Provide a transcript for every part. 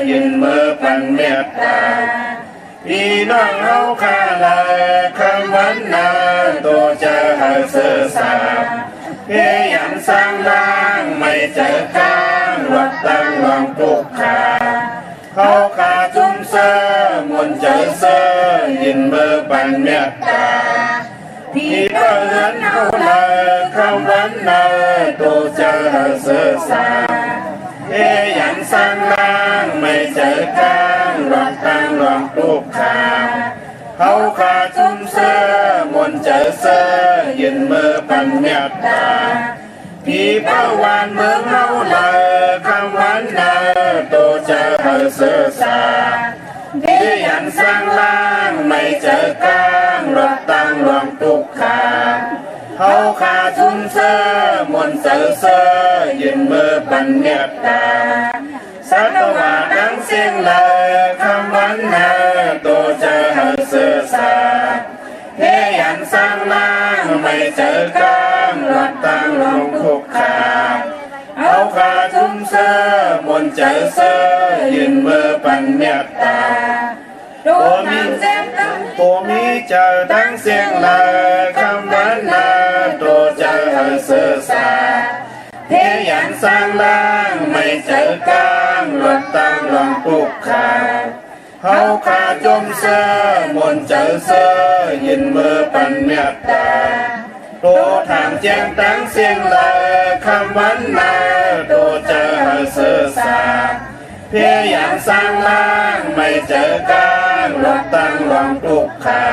ยินมือปันเมตตาพี่น้องเอาข้าลายคำวันนาตัวจะหาเสื่อสาเพียงสร้างร่างไม่เจอก้างรถตั้งลองปลุกขาเขาขาจุ่มเสื้อมนเจอเสื้อยินมือปันเมตตาพี่ก็เหินเอาเลยคำวันนาตัวจะหาเสื่อสาเพียงสร้างร่างไม่เจอก้างรถตั้งลองปลุกขาเขาขาจุ่มเสื้อมนเจอเสื้อยินมือปันเมตตาพี่เป้าวานเมืองเฮาเลยคำวันนาตัวจะหาเสื้อสาพี่ยันสร้างล่างไม่เจอกลางรถตั้งรวงตุกขาเขาขาจุ่มเสื้อมนเจอเสื้อยินมือปันเมตตาสัตวาดังเสียงเลยคำวันนาตัวจะหาเสื้อสาเพียงสร้างล่างไม่เจอกลางรถตั้งรวงตุกขาเอาขาจุ่มเสื้อมนเจอเสื้อยินมือปันเมตตาตัวมีเจอดังเสียงเลยคำวันนาตัวจะหาเสื้อสาเพียงสร้างล่างไม่เจอกลางรถตั้งรองปลุกขาเขาขาจมเสื้อมนเจอเสื้อยินมือปันเมตตาตัวถามแจ้งตั้งเสียงเลยคำวันนาตัวจะหาเสื้อสาเพียงสร้างล่างไม่เจอกลางรถตั้งรองปลุกขา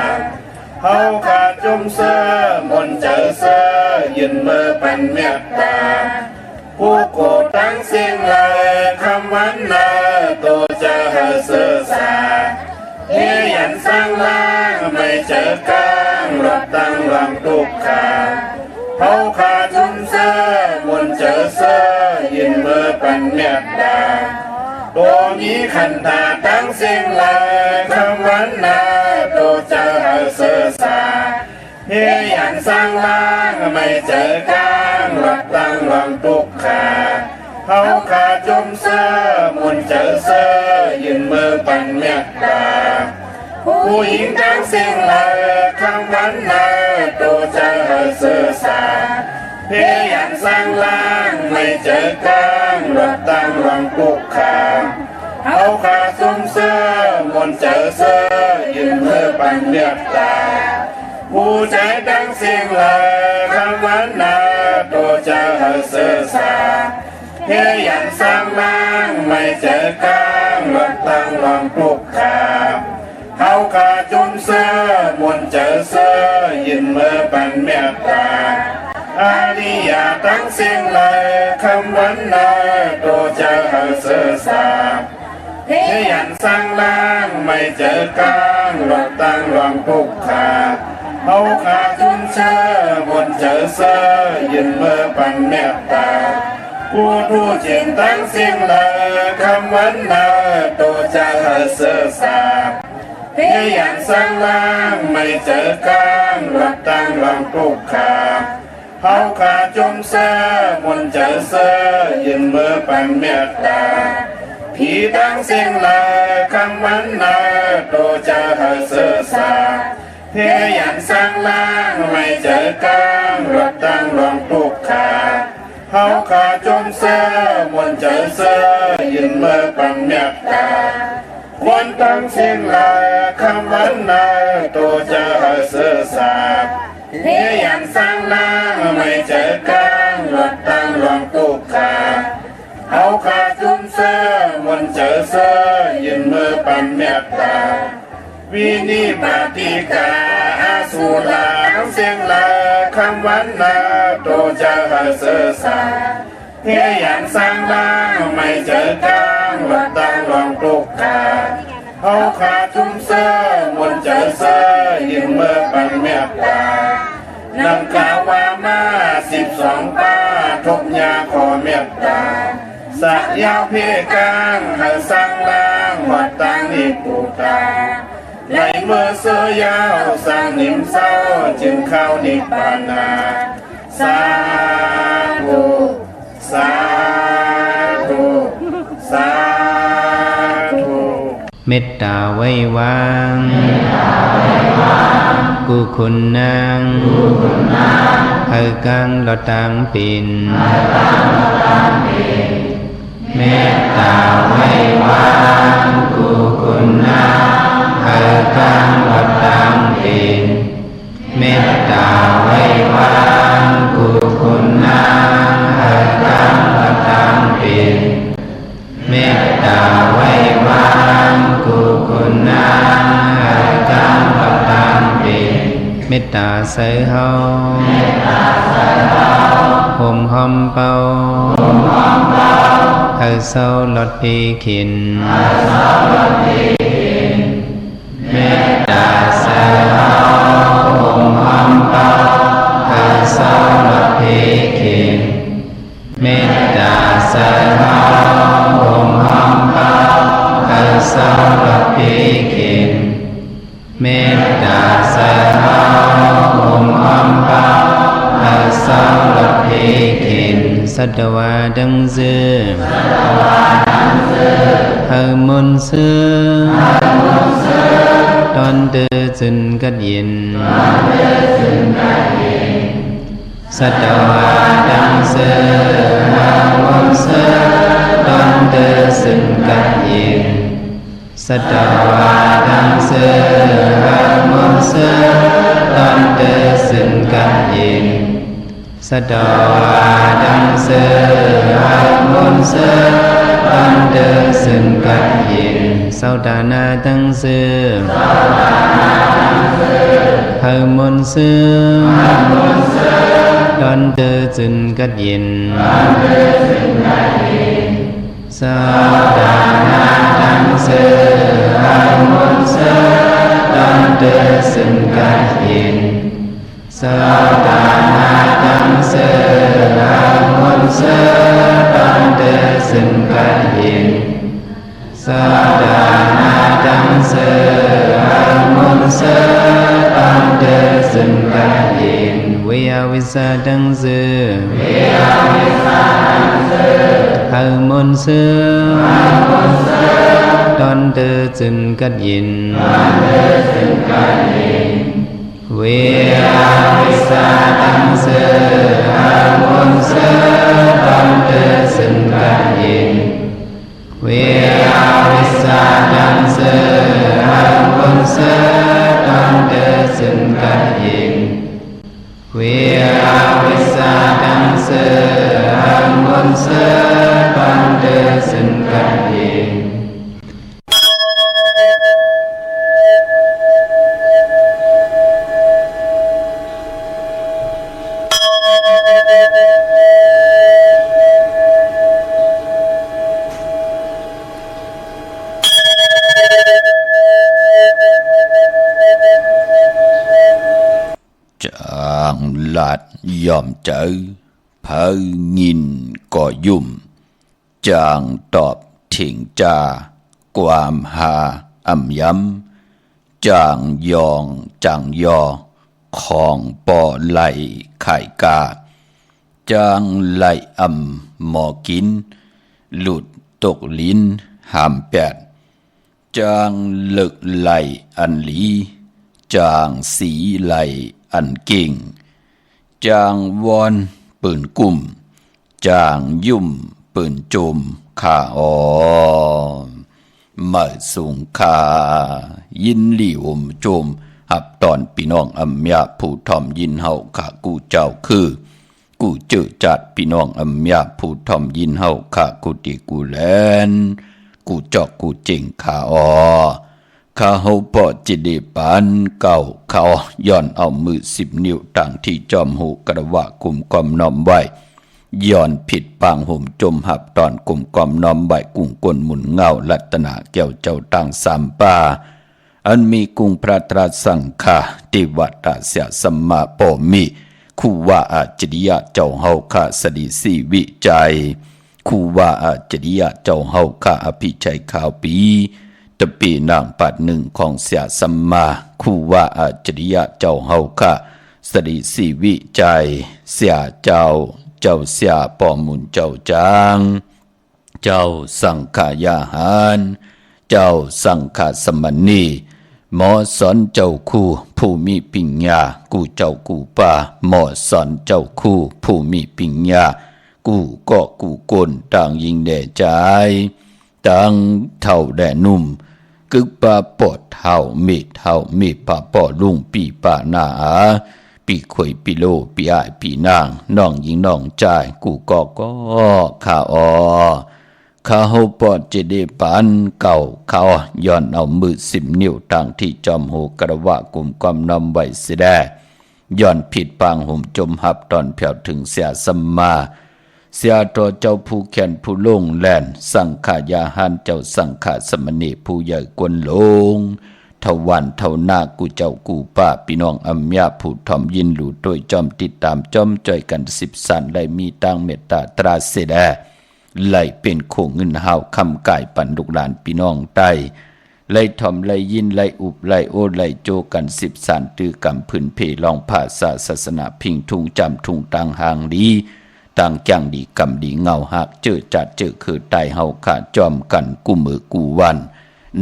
เขาขาจมเสื้อมนเจอเสื้อยินมือปันเมตตาผู้โกตั้งเสียงเลยคำวันนาตัวจะหาเสื้อสาเพียงสร้างล่างไม่เจอกลางรถตั้งรองปลุกขาเขาขาจมเสื้อมนเจอเสื้อยินมือปันเมตตาตัวมีขันตาตั้งเสียงเลยคำวันนาตัวจะหาเสื้อสาเพียงสร้างล่างไม่เจอกลางรถตั้งรองปลุกขาเขาขาจมเสื้อมนเจอเสื้อยินมือปันเมตตาผู้หญิงตั้งเสียงเลยคำวันนาตัวจะหาเสื้อสาเพียงสร้างล่างไม่เจอกลางรถตั้งรองปลุกขาเขาขาจุ่มเสื้อมนเจอเสื้อยินมือปันเมตตาผู้ใจตั้งเสียงเลยคำวันนาตัวจะหาเสื้อสาเพียงสร้างล่างไม่เจอกลางรถตั้งรองปลุกขาเขาขาจุ่มเสื้อมนเจอเสื้อยินมือปันเมตตาอาริยาตั้งเสียงเลยคำวันนาตัวจะหาเสื้อสาเพียงสร้างล่างไม่เจอกลางรถตั้งรองปลุกขาเขาขาจุ่มเสื้อมนเจอเสื้อยินมือปันเมตตาผู้จินตั้งเสียงเลยคำวันนาตัวจะหาเสื้อสาเพียงสร้างล่างไม่เจอกลางรถตั้งรองปลุกขาเขาขาจุ่มเสื้อมนเจอเสื้อยินมือปันเมตตาผีตั้งเสียงเลยคำวันนาตัวจะหาเสื้อสาเพียงสร้างล่างไม่เจอกลางรถตั้งรองปลุกขาเขาขาจุ่มเสื้อมนเจอเสื้อยินมือปันเมตตาควรตั้งเสียงเลยคำวันนาตัวจะหาเสื้อสาเพียงสร้างล่างไม่เจอกลางรถตั้งรองปลุกขาเขาขาจุ่มเสื้อมนเจอเสื้อยินมือปันเมตตาวินิปติกาอาสุลาทั้งเสียงเลยคำวันนาตัวจะหาเสื้อสาเพียงสร้างล่างไม่เจอกลางรถตั้งรองปลุกขาเขาขาจุ่มเสื้อมนเจอเสื้อยินมือปันเมตตานำกล่าวว่ามา12ป้าทบยาขอเมตตาสักยาวเพกางหาสร้างล่างหัดตั้งนิปุตาไหลเมื่อเสื้อยาวสร้างนิมเศร้าจึงเข้านิพพานาสาธุสาธุสาธุ เมตตาไว้วางกุคุณนางเฮกังลอตังปินเมตตาไว้วางกุคุณนางเฮกังลอตังปินเมตตาไว้วางกุคุณนางเฮกังลอตังปินเมตตาไว้วางกุคุณนางเฮกังลอตังปินเมตตาใส่เฮาห่มหอมเป่าเฮาเศร้าลดพีขินเมตตาใส่เฮาห่มหอมเป่าเฮาเศร้าลดพีขินเมตตาใส่เฮาห่มหอมเป่าเฮาเศร้าลดพีขินเมตตาใส่เฮาห่มหอมเป่าเฮาเศร้าลดพีขินสัตวาดังเสือเฮามนเสือตอนเดือจึนกัดยินสัตวาดังเสือเฮามนเสือตอนเดือจึนกัดยินสัตวาดังเสือเฮามนเสือตอนเดือจึนกัดยินสัตวาดังเสือเฮามนเสือตอนเดือจึนกัดยินเศร้าดานาดังเสือเฮามนเสือตอนเดือจึนกัดยินเศร้าดานาดังเสือเฮามนเสือตอนเดือจึนกัดยินเศร้าดานาดังเสือเฮามนเสือตอนเดือจึนกัดยินเศร้าดานาดังเสือเฮามนเสือตอนเดือจึนกัดยินเวียวิสาดังเสือเฮามนเสือตอนเดือจึนกัดยินเวียวิสาดังเสือเฮามนเสือตอนเดือจึนกัดยินเวียวิสาดังเสือเฮามนเสือตอนเดือจึนกัดยินเวียวิสาดังเสือเฮามนเสือตอนเดือจึนกัดยินลาดยอมเจอเพิ่งยินก่อยุ่มจางตอบถิงจากวามหาอ่ำย้ำจางยองจางยอของปอไหลไข่กาจางไหลอ่ำหมอกินหลุดตกลิ้นหามแปดจางเลิกไหลอันหลีจางสีไหลอันเก่งจางวอนปืนกุ่มจางยุ่มปืนจุมข้ามาสูงข้ายินหลี่อมโจมหับตอนพี่น้องอัมยาผู้ทอมยินเฮาข้ากูเจ้าคือกูเจอจัดพี่น้องอัมยาผู้ทอมยินเฮาข้ากูติกูแลนกูจอกกูเจงข้าข้าเฮาปอจิเดปานเก่าเขาย้อนเอามือ10 นิ้วต่างที่จอมหูกระวะกุมกอมน้อมไว้ย้อนผิดปางห่มจมหับตอนกุมกอมน้อมไว้กุ้งก้นหมุนเงาลัตนาแก้วเจ้าตั้งสามป่าอันมีกุ้งพระตรัสสังฆาติวัตเสียสัมมาปมิคู่ว่าอาจริยะเจ้าเฮาข้าสดิสีวิจัยคู่ว่าอาจริยะเจ้าเฮาข้าอภิชัยข่าวปีตะปีนางปัดหนึ่งของเสียสัมมาคู่ว่าอาจริยะเจ้าเฮาข้าสดิสีวิจัยเสียเจ้าเสียปอมุนเจ้าจางเจ้าสังขายาหาร เจ้าสังฆสมณีหมอสอนเจ้าคู่ผู้มีปัญญากูเจ้ากูป่าหมอสอนเจ้าคู่ผู้มีปัญญากูก็กูกลต่างยิงแด่ใจต่างเท่าแด่นุ่มกึกปาปอดเท่าเมดปาปอลุงปีป่านาปีขวยปีโลปีอ้ายปีนางน้องยิงน้องใจกูก็ข้าข้าเฮาปอดจะได้ปานเก่าเขาย้อนเอามือ10 นิ้วตั้งที่จอมหูกระวะกลุ่มความนำไว้เสียได้ย้อนผิดปางห่มจมหับตอนเพียวถึงเสียสัมมาเสียตัวเจ้าผู้แขนผู้ลงแล่นสังขายาหันเจ้าสังขาสมณีผู้ใหญ่กวนลงเท่าวันเท่าหน้ากูเจ้ากูป้าพี่น้องอัมยาผู้ทอมยินหลู่โดยจอมติดตามจอมจ่อยกัน10 สันได้มีตั้งเมตตาตราเสดไหลเป็นโคงเงินหาวคำกายปันลูกหลานพี่น้องใต้ไหลทอมไหลยินไหลอุบไหลโอไหลโจกัน10 สันตือกำพื้นเพลองภาษาศาสนาพิงทุงจำทุงต่างห่างดีต่างจังดีกำดีเงาหักเจอจัดเจอคือไตเฮาขาดจอมกันกูมือกูวัน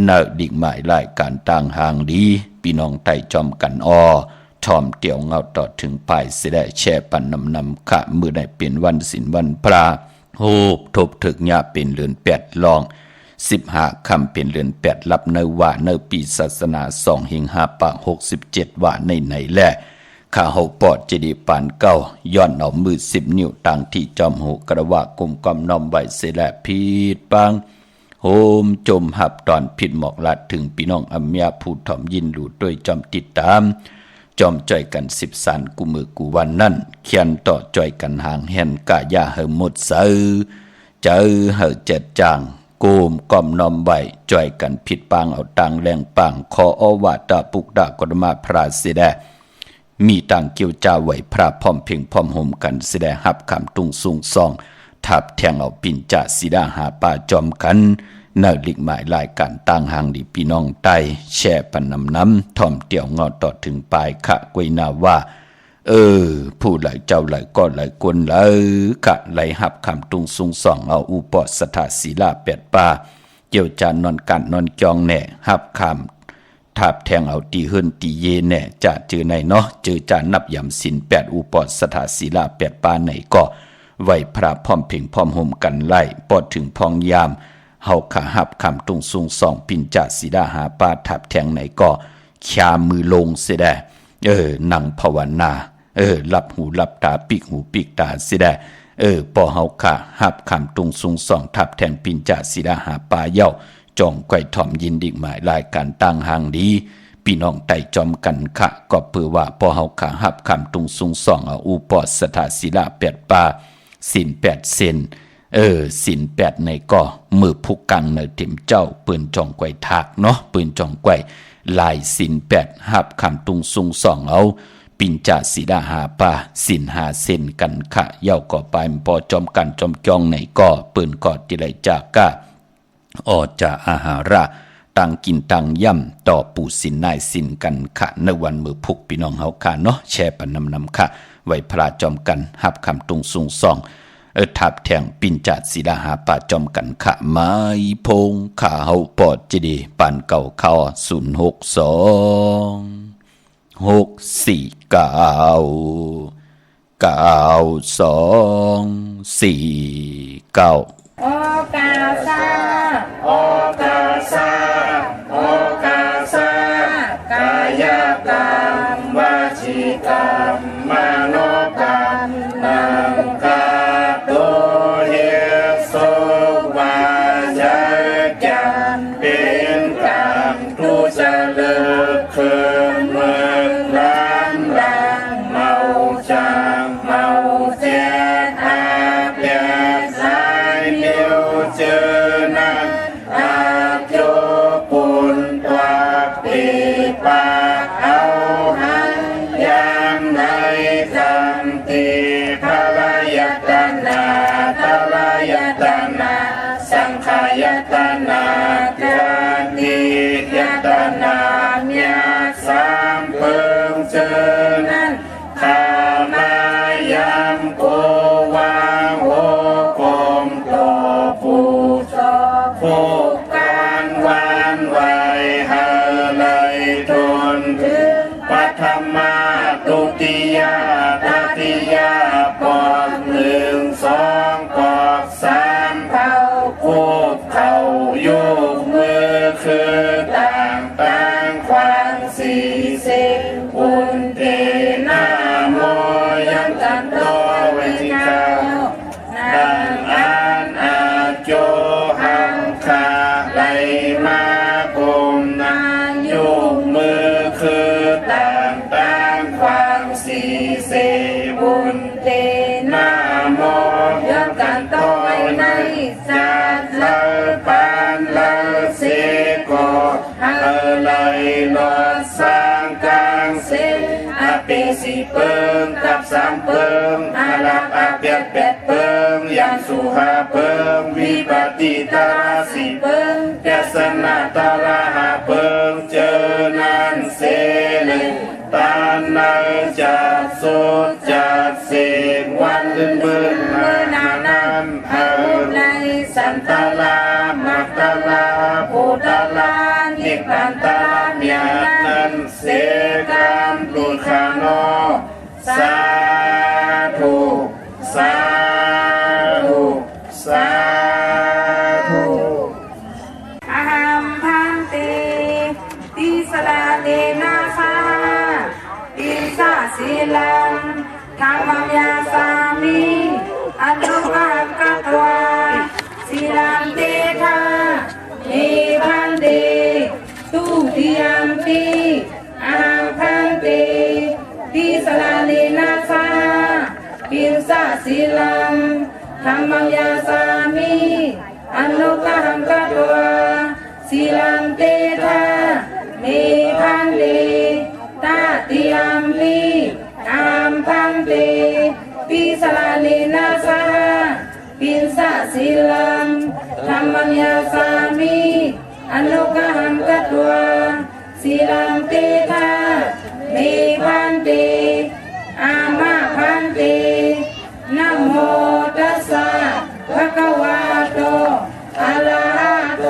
เนิดิ่งหมายรายการต่างห่างดีพี่น้องไตจอมกันทอมเตียวเงาต่อถึงปลายเสด็จแช่ปันนำขะมือได้เป็นวันศีลวันพระโหบทบถึกญาเป็นเรือน8ลอง15 คำเป็นเรือน8รับเนว่าเนปีศาสนา2หิง5ปะ67ว่าในแลข้าเฮาปอดจะดีปานเก้าย้อนเอามือ10 นิ้วตั้งที่จอมหูกระวะกลมกำนอมไว้เสแลผิดปังโฮมจมหับตอนผิดหมอกลัดถึงพี่น้องอัมยาผู้ถ่อมยินหลู่ด้วยจอมติดตามจอมจ่อยกัน10 สันกูมือกูวันนั่นเขียนต่อจ่อยกันห่างแห่นกะยาเฮหมดเสือเจอเฮเจ็ดจางกูมก้อมนอมไว้จ่อยกันผิดปางเอาตังแรงปังขออวาตาปุกดากฎมาพระเสดมีต่างเกี่ยวจ้าไหวพระพร้อมเพียงพร้อมห่มกันแสดงหับคำตุงสูงซองทับแทงเอาปิ่นจ่าสีดาหาป่าจอมกันเนิลิกหมายรายการต่างห่างดีพี่น้องใต้แช่ปันน้ำทอมเตี่ยวงอต่อถึงปลายขะกวยนาว่าผู้ไหลเจ้าไหลก็ไหลกวนไหลกะไหลหับคำตุงสูงซองเอาอุปสถาศีลา8 ป่าเกี่ยวจานนอนกันนอนจองแน่หับคำทับแทงเอาตีเฮินตีเยแน่จะเจอในเนาะเจอจานนับยำศีล8อุปสถาศีลา8 ป่าไหนก็ไหวพระพร้อมเพ่งพร้อมห่มกันไล่ปอดถึงพองยามเฮาขาหับคำตุงสูง2ปิ่นจ่าสีดาหาป่าทับแทงไหนก็ขยามือลงเสียได้นั่งภาวนาหลับหูหลับตาปิกหูปิกตาเสียได้ปอเฮาขาหับคำตุงสูง2ทับแทงปิ่นจ่าสีดาหาป่าเย้าจองไก่ถ่อมยินดิกหมายรายการตั้งห่างดีพี่น้องไต่จอมกันขะก็เพื่อว่าพอเฮาขาหับคำตุงสูง2เอาอุปสถาศีลา8 ป่าศีล8 เซนศีล8ในก็มือผู้กังเนเต็มเจ้าปืนจองไกวถากเนาะปืนจองไกวลายศีล8หับคำตุงสูง2เอาปิญจาสีดาหาป่าศีล5 เซนกันขะเย้าก็ไปพอจอมกันจอมจองในก็ปืนก็จิไลจากกะออจาอาหาระต่างกินต่างย่ำต่อปู่สินนายสินกันขะในวันมือพุกพี่น้องเฮาค่ะเนาะแช่ปันนำค่ะไว้พระจอมกันหับคำตุงสูง2ทับแทงปิญจาสีดาหาป่าจอมกันขะไม้พงขาเฮาปอดจะดีปานเก่าเข้า062 649 โอกาสา โอกาสาโอกาสากายกรรมวจีกรรมมโนกรรมนังกาตุเยสุวาจกรรมเป็นกรรมทุจริตคืนเมืองร้านรังเมาจางเมาเจ็ดอาเปียสายเดียวเจอนันอาโยปุนตัวปีปาเอาหันยังในคำตีพระยตนาพระยตนาสังขายตนาเท เปิงตับสามเปิงอาลักอาเปียดเปียดเปิงยังสุหาเปิงวิปติตาสีเปิงแกสนาตาลาหาเปิงเจอนันเสเลยตานาจัดโสจัดเสกวันเบิ่นมานานันเอาในสันตาลามักตาลาภูตาลานิพันตาลาเมียนันเสกามลุคาโนสาธุสาธุสาธุอหัมพันเตติสลาเนนาคาติสาสีลังธรรมยาสามิอนุภาพกัตวาสีลังเตทาเนพันเตตุติยมปีอหัมพันเตติสลาเนนาคาติสาสีลังธรรมยาสามิอนุภาพกัตวาสีลังเตทาเนพันเตตาติยมปีอหัมพันเตติสลาเนนาคาปินสะสีลังธรรมยาสามิอนุกหังกัตวาสีลังเตทาเมพันเตอามาพันเตนะโมตัสสะภะคะวะโตอะระหะโต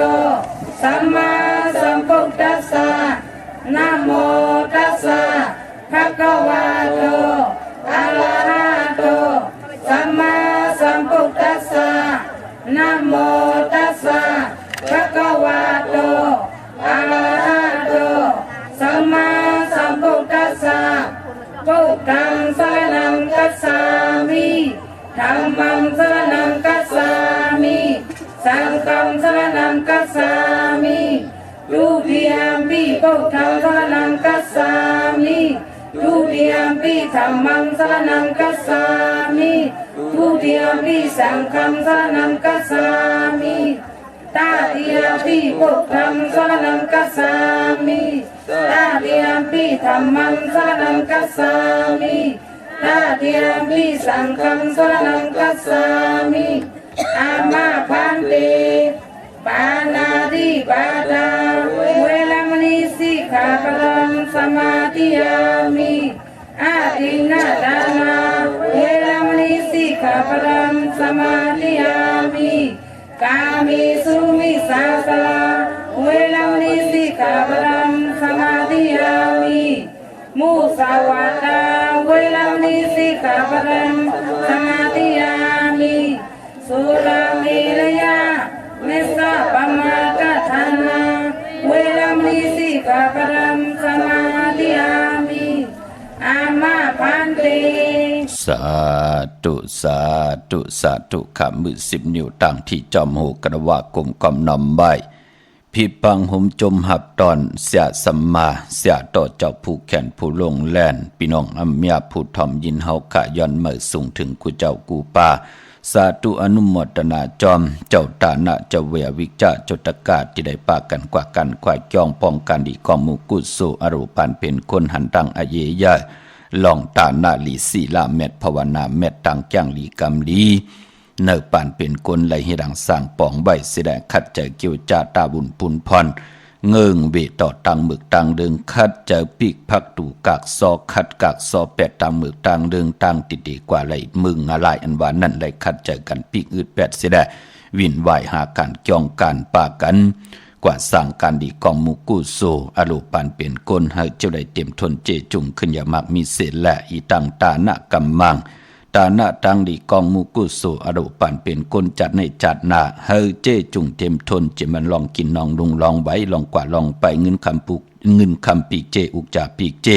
สัมมาสัมพุทธัสสะนะโมตัสสะภะคะวะโตอะระหะโตสัมมาสัมพุทธัสสะนะโมตัสสะภะคะวะโตอะระหะโตสัมมาสัมพุทธัสสะพุทธังสรณังคัจฉามิธัมมังสรณังคัจฉามิสังฆังสรณังคัจฉามิทุติยมปิพุทธังสรณังคัจฉามิทุติยมปิธัมมังสรณังคัจฉามิทุติยมปิสังฆังสรณังคัจฉามิตาติยมปิพุทธังสรณังคัจฉามิตาติยมปิธัมมังสรณังคัจฉามิตาติยมปิสังฆังสรณังคัจฉามิอามาพันเตปานาติปาตาเวรมณีสิกขาปะทังสมาธิยามิอาทินนาทานาเวรมณีสิกขาปะทังสมาธิยามิกามิสุมิสาสลาเวรมณีสิกขาปะทังสมาธิยามิมุสาวาทาเวรมณีสิกขาปะทังสมาธิยามิสุราเมรยาเมสสะปมาทฐานาเวรมณีสิกขาปะทังสมาธิยามิอามาพันเตสาธุสาธุสาธุขมือ10 นิ้วตั้งที่จอมหูกระว่ากลมกำนำใบพี่ปังหุมจมหับตอนเสียสัมมาเสียต่อเจ้าผู้แขนผู้ลงแล่นพี่น้องอัมเมียผู้ทอมยินเฮาขะย้อนเมื่อสูงถึงกูเจ้ากูปาสาธุอนุโมทนาจอมเจ้าตานะเจ้าเววิจาจตกาที่ได้ปากันกว่ากันควายจ้องป้องกันดีกองมุกุสุอรูปันเป็นคนหันตังอเยยะลองตานาลีศีลาเม็ดภาวนาเม็ดตังจ้างลีกำลีเนอปานเป็นคนไหลให้ดังสร้างป่องใบเสดขัดใจเกี่ยวจาตาบุญปุนพรเงิงเวต่อตังหมึกตังเดิงคัดเจอปีกพักตูกากซอคัดกากซอแปดตังหมึกตังเดิงตังติดดีกว่าไหลมึงอะไรอันว่านั่นไหลคัดเจอกันปีกอืดแปดเสดวินไหวหาการจองการปากันกว่าสร้างการดีกองมุกุโซอรูปันเป็นคนให้เจ้าได้เต็มทนเจจุงขึ้นอย่ามากมีเศษและอีตังตานะกัมมังตานะตังดีกองมุกุโซอรูปันเป็นคนจัดในจัดนาเฮอเจจุงเต็มทนจะมันลองกินลองลุงลองไว้ลองกว่าลองไปเงินคำปุกเงินคำปีกเจอุกจาปีกเจ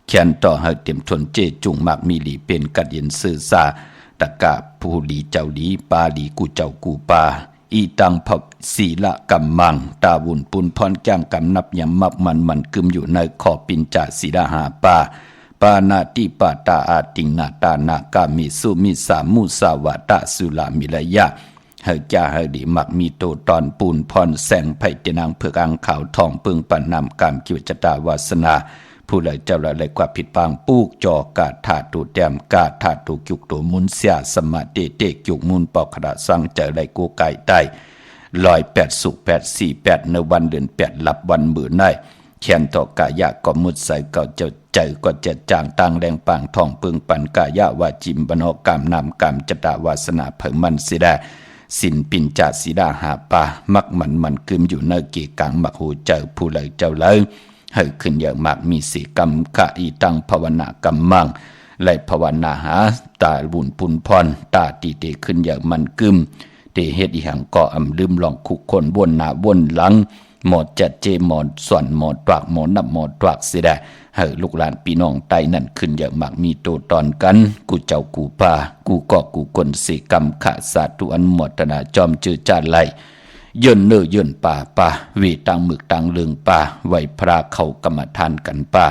แขนต่อเฮอเต็มทนเจจุงมากมีหลีเป็นกัดเย็นซื่อซาตะกะผู้หลีเจ้าหลีปาหลีกูเจ้ากูปาอีตังพับศีละกัมมังตาบุญปุนพรจ้างกำนับยำมับมันกึมอยู่ในขอปินจาสีดาหาปาปานาติปาตาอาติงนาตานากามิสุมิสามุสาวะตะสุลามิลยะเฮจาเฮดีมักมีโตตอนปูนพรแสงไผ่เจนางเผือกอังขาวทองเปิงปันนำกามกิวจตาวาสนา ผู้เลยเจ้าละเลยกว่าผิดปางปูกจอกาถาตูแต้มกาถาตูจุกตัวมุนเสียสมาธิเตกจุกมุนปอกขดาสังเจอเลยกูไก่ได้108สุ848ในวันเดือน8หลับวันมื้อในแขนต่อกายะก็มุดใส่ก็เจ้าใจก็จะจางต่างแรงปางทองปึงปันกายะวาจิมบโนกรรมนามกรรมจตาวาสนาเผิงมันสิได้สินปินจาสีดาหาปามักมันกึมอยู่ในเกกังมักหูเจอผู้เลยเจ้าเลยให้ขึ้นอย่างมากมีสีกรรมกะอีตังภาวนากรรมมังไล่ภาวนาหาตาบุญปุนพรตาตีเตขึ้นอย่างมันกึมเตเฮ็ดอีหังก็อำลืมลองคุกคนวนหน้าวนหลังหมดจัดเจหมดส่วนหมดตรักหมดนับหมดตรักสิได้ให้ลูกหลานพี่น้องไตนั่นขึ้นอย่างมากมีโตตอนกันกูเจ้ากูป่ากูก็กูคนสิกรรมขะสาธุอันหมดตนาจอมจือจานไหลย่นเนื้อย่นป่าวีตังหมึกตังเลืองป่าไว้พระเขากรรมฐานกันป่า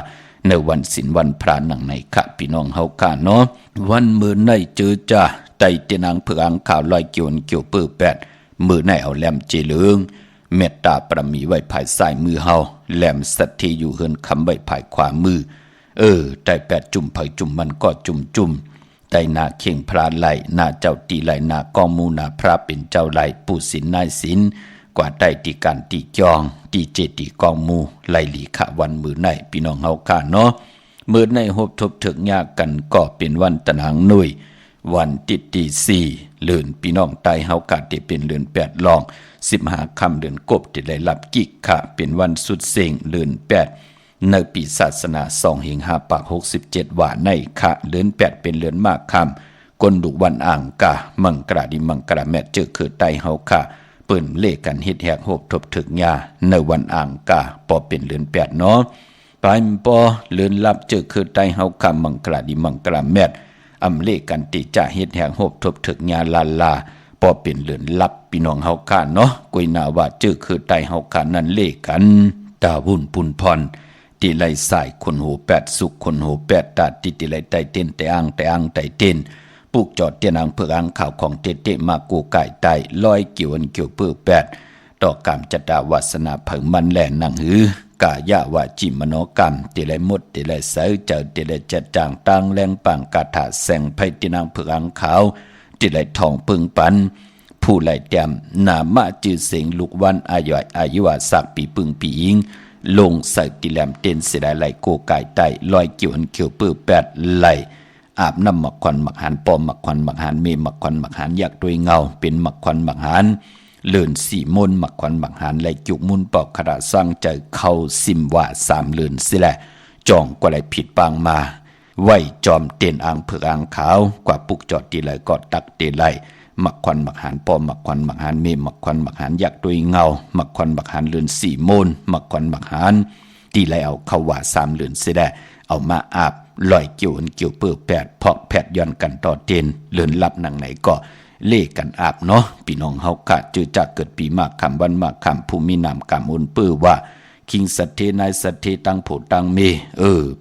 ในวันศีลวันพระหนังในขะพี่น้องเฮาข้าเนาะวันมื้อในจือจ้าไตเตนางเผืองข่าวลอยเกี่ยวปื้อแปดมื้อในเอาแหลมเจเหลืองเมตตาประมีไว้ภายซ้ายมือเฮาแหลมสัตทีอยู่เฮือนคำไว้ภายขวามือได้8จุ่มไผจุ่มมันก็จุ่มได้นาเข่งพระไหลนาเจ้าตีไหลนากองมูนาพระเป็นเจ้าไหลผู้ศีลนายศีลกว่าได้ตีการตีจองตีเจตีกองมูไหลหลีขะวันมื้อในพี่น้องเฮาข้าเนาะมื้อในฮบทบถึกยากกันก็เป็นวันตะนางหนุ่ยวันติดตี4เลือนพี่น้องไตเฮากาติเป็นเลือน8ลอง15ค่ำเดือนกบที่ได้รับกิกขะเป็นวันสุดเสงเลือน8ในปีศาสนา2 หิง5 ปาก 67ว่าในขะเลือน8เป็นเลือนมากค่ำกนดุวันอ่างกะมังกราดิมังกราแม่เจอคือไตเฮาค่ะเปิ้นเลขกันเฮ็ดแหกโหบทบถึกยาในวันอ่างกะปอเป็นเลือน8เนาะปลายปอเลือนรับเจอคือไตเฮาค่ะมังกราดิมังกราแม่อำเลกันติจะเฮ็ดแหงโหบทบถึกญาลาพอเป็นเลือนลับพี่น้องเฮาข้าเนาะกุยนาว่าจื้อคือไตเฮาข้านั้นเลกันตาวุ่นปุนพรติไลสายคนหู8สุขคนหู8ตาติไลไตเต้นแต่อ่างไตเต้นปุกจอดเตียนางเพื่ออ่างข่าวของเตมากูไก่ไตลอยเกี่ยวเปื้อ8ต่อกรรมจตาวาสนาเผิงมันแลนังหือกายะวาจิมโนกรรมติไลมดติไลเสยเจอติไลจัดจางตังแรงปังกาถาแสงไพตินางเพื่ออ่างขาวติไลทองปึงปันผู้ไหลแต้มนามาจือเสียงลูกวันอายุวาสักปีปึงปีอิงลงใส่ติแหลมเต้นเสียดายไหลโกไก่ไตลอยเกี่ยวปื้อ8ไหลอาบน้ำหมักควันหมักหานปอมหมักควันหมักหานเมหมักควันหมักหานยักษ์ด้วยเงาเป็นหมักควันหมักหานเลื่อน4มนหมักควันหมักหานไหลจุกมุนปอกขดาสร้างใจเข้าซิมว่า3เลื่อนสิแหละจองกว่าไหลผิดปางมาไว้จอมเต้นอ่างเผือกอ่างขาวกว่าปุกจอดตีไหลก็ตักเตไหลหมักควันหมักหานปอมหมักควันหมักหานเมหมักควันหมักหานยักษ์ด้วยเงาหมักควันหมักหานเลื่อน4มนหมักควันหมักหานตีไหลเอาเข้าว่า3เลื่อนสิแหละเอามาอาบลอยเกี่ยวเปื้อ8เพาะแผดย้อนกันต่อเตนเลื่อนลับหนังไหนก็เล่กันอาบเนาะพี่น้องเฮาค่ะจือจากเกิดปีมากคำวันมากคำภูมินามกรรมอุ่นปื้อว่าคิงสัตเทนายสัตเทตังโผตังเม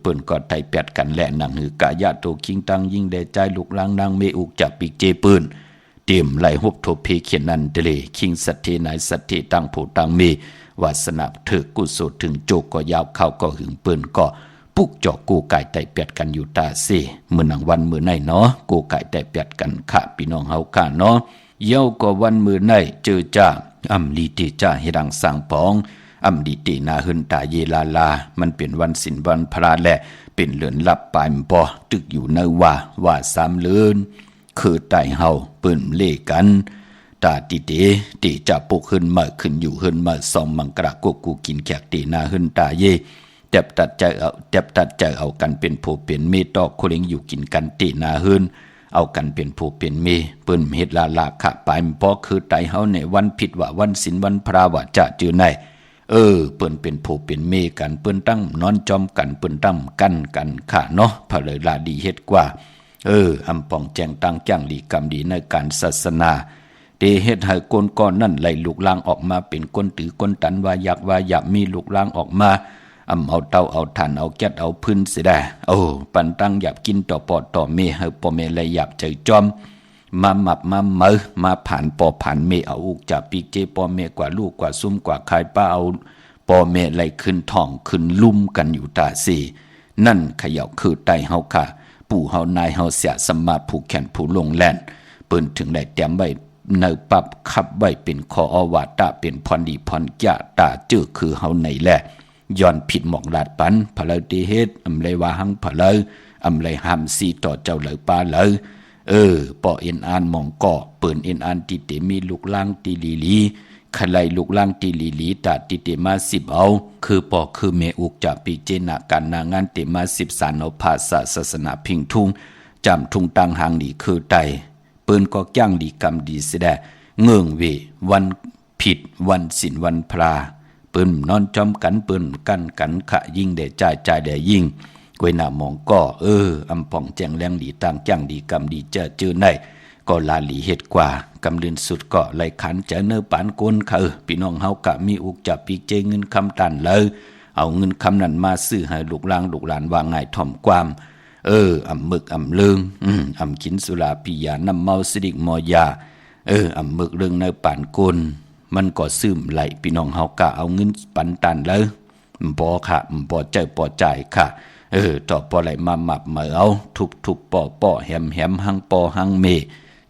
เปิ้นก็ไทยแปดกันแหละหนังหือกะยะโตคิงตังยิ่งได้ใจลูกลางนางเมอุกจับปีกเจปืนเตรียมไหลฮบโทเพเขียนนันเดเลคิงสัตเทนายสัตเทตังโผตังเมวาสนาเถิกกุศลถึงโจกก็ยาวเข้าก็หึงปืนก็ปุกจอกกูไก่ไตเปียดกันอยู่ตาเซมื้อนังวันมื้อไหนเนาะกูไก่ไตเปียดกันค่ะพี่น้องเฮาค่ะเนาะเย้าก็วันมื้อไหนเจอจ้าอำลีติจ้าเฮดังสร้างปองอำดีตินาหึนตาเยลามันเป็นวันศีลวันพระแลเป็นเลือนลับปายบ่ตึกอยู่ในว่า3เลือนคือไตเฮาเปิ้นเลกันตาติเตติจะปุกขึ้นมาขึ้นอยู่ขึ้นมาส่องมังกรากกูกินแขกตินาหึนตาเยจับตัดใจเอากันเป็นผู้เป็นเมตอกโคเลงอยู่กินกันตินาหึนเอากันเป็นผู้เป็นเมเปิ้นเฮ็ดลาขะปายบ่คือไตเฮาในวันผิดว่าวันศีลวันพระว่าจะจือในเปิ้นเป็นผู้เป็นเมกันเปิ้นตั้งนอนจอมกันเปิ้นตั้งกันค่ะเนาะพะเลยลาดีเฮ็ดกว่าอำปองแจงตั้งจ้างลีกรรมดีในการศาสนาเตเฮ็ดให้คนก่อนนั่นไหลลูกลางออกมาเป็นคนถือคนตันว่าอยากมีลูกลางออกมาเอาเตาเอาถ่านเอาแก๊สเอาพื้นสิได้ปันตั้งอยากกินต่อปอดต่อเมให้ปอเมเลยอยากใจจอมมาหมับมาเมอมาผ่านปอผ่านเมเอาอุกจากปีกเจปอเมกว่าลูกกว่าซุ่มกว่าคายป้าเอา ป่อแม่ไหลขึ้นท้องขึ้นลุ่มกันอยู่ตาสีนั่นเขย่าคือไตเฮาค่ะปู่เฮานายเฮาเสียสมาผูกแขนผู้ลงแล่นเปิ้นถึงได้เตรียมไว้เนอปับขับไว้เป็นคออวาตะเป็นพรดีพรยะตาจื้อคือเฮาในแหละย้อนผิดหมอกลาดปันพะเลติเฮ็ดอำเลยว่าหังพะเลอำเลยห้ามซีต่อเจ้าเลยปาเลยป่อเอ็นอานมองก่อเปิ้นเอ็นอานติเตมีลูกล่างติลีลีขไลลูกล่างติลีลีตาติเตมา10เอาคือป่อคือเมอุกจะปีเจนะกันนางานเตมา10สานเอาภาษาศาสนาพิงทุ่งจำทุ่งตังหางดีคือไตเปิ้นก็ย่างดีกรรมดีเสดเงื่องเววันผิดวันศีลวันพระเปิ้นนอนจอมกันเปิ้นกันขะยิ่งได้จ่ายได้ยิ่งกวยหน้ามองก็อำป่องแจงแรงดีต่างจ้างดีกรรมดีเจอจื้อในก็ลาหลีเฮ็ดกว่ากำลืนสุดก็ไหลขันเจอเนื้อปานกนค่ะพี่น้องเฮากะมีอุกจับปีเจเงินคำตันเลยเอาเงินคำนั้นมาซื้อให้ลูกหลานว่าง่ายถ่อมความอำมึกอำเลิงอำกินสุราปิยาน้ำเมาสิริกมอยาอำมึกเรื่องเนื้อปานกนมันก็ซึมไหลพี่น้องเฮากะเอาเงินปันตันเลยบ่ค่ะบ่ใจบ่จ่ายค่ะต่อปอไหลมาหมับมาเอาทุบปอแหมหังปอหังเม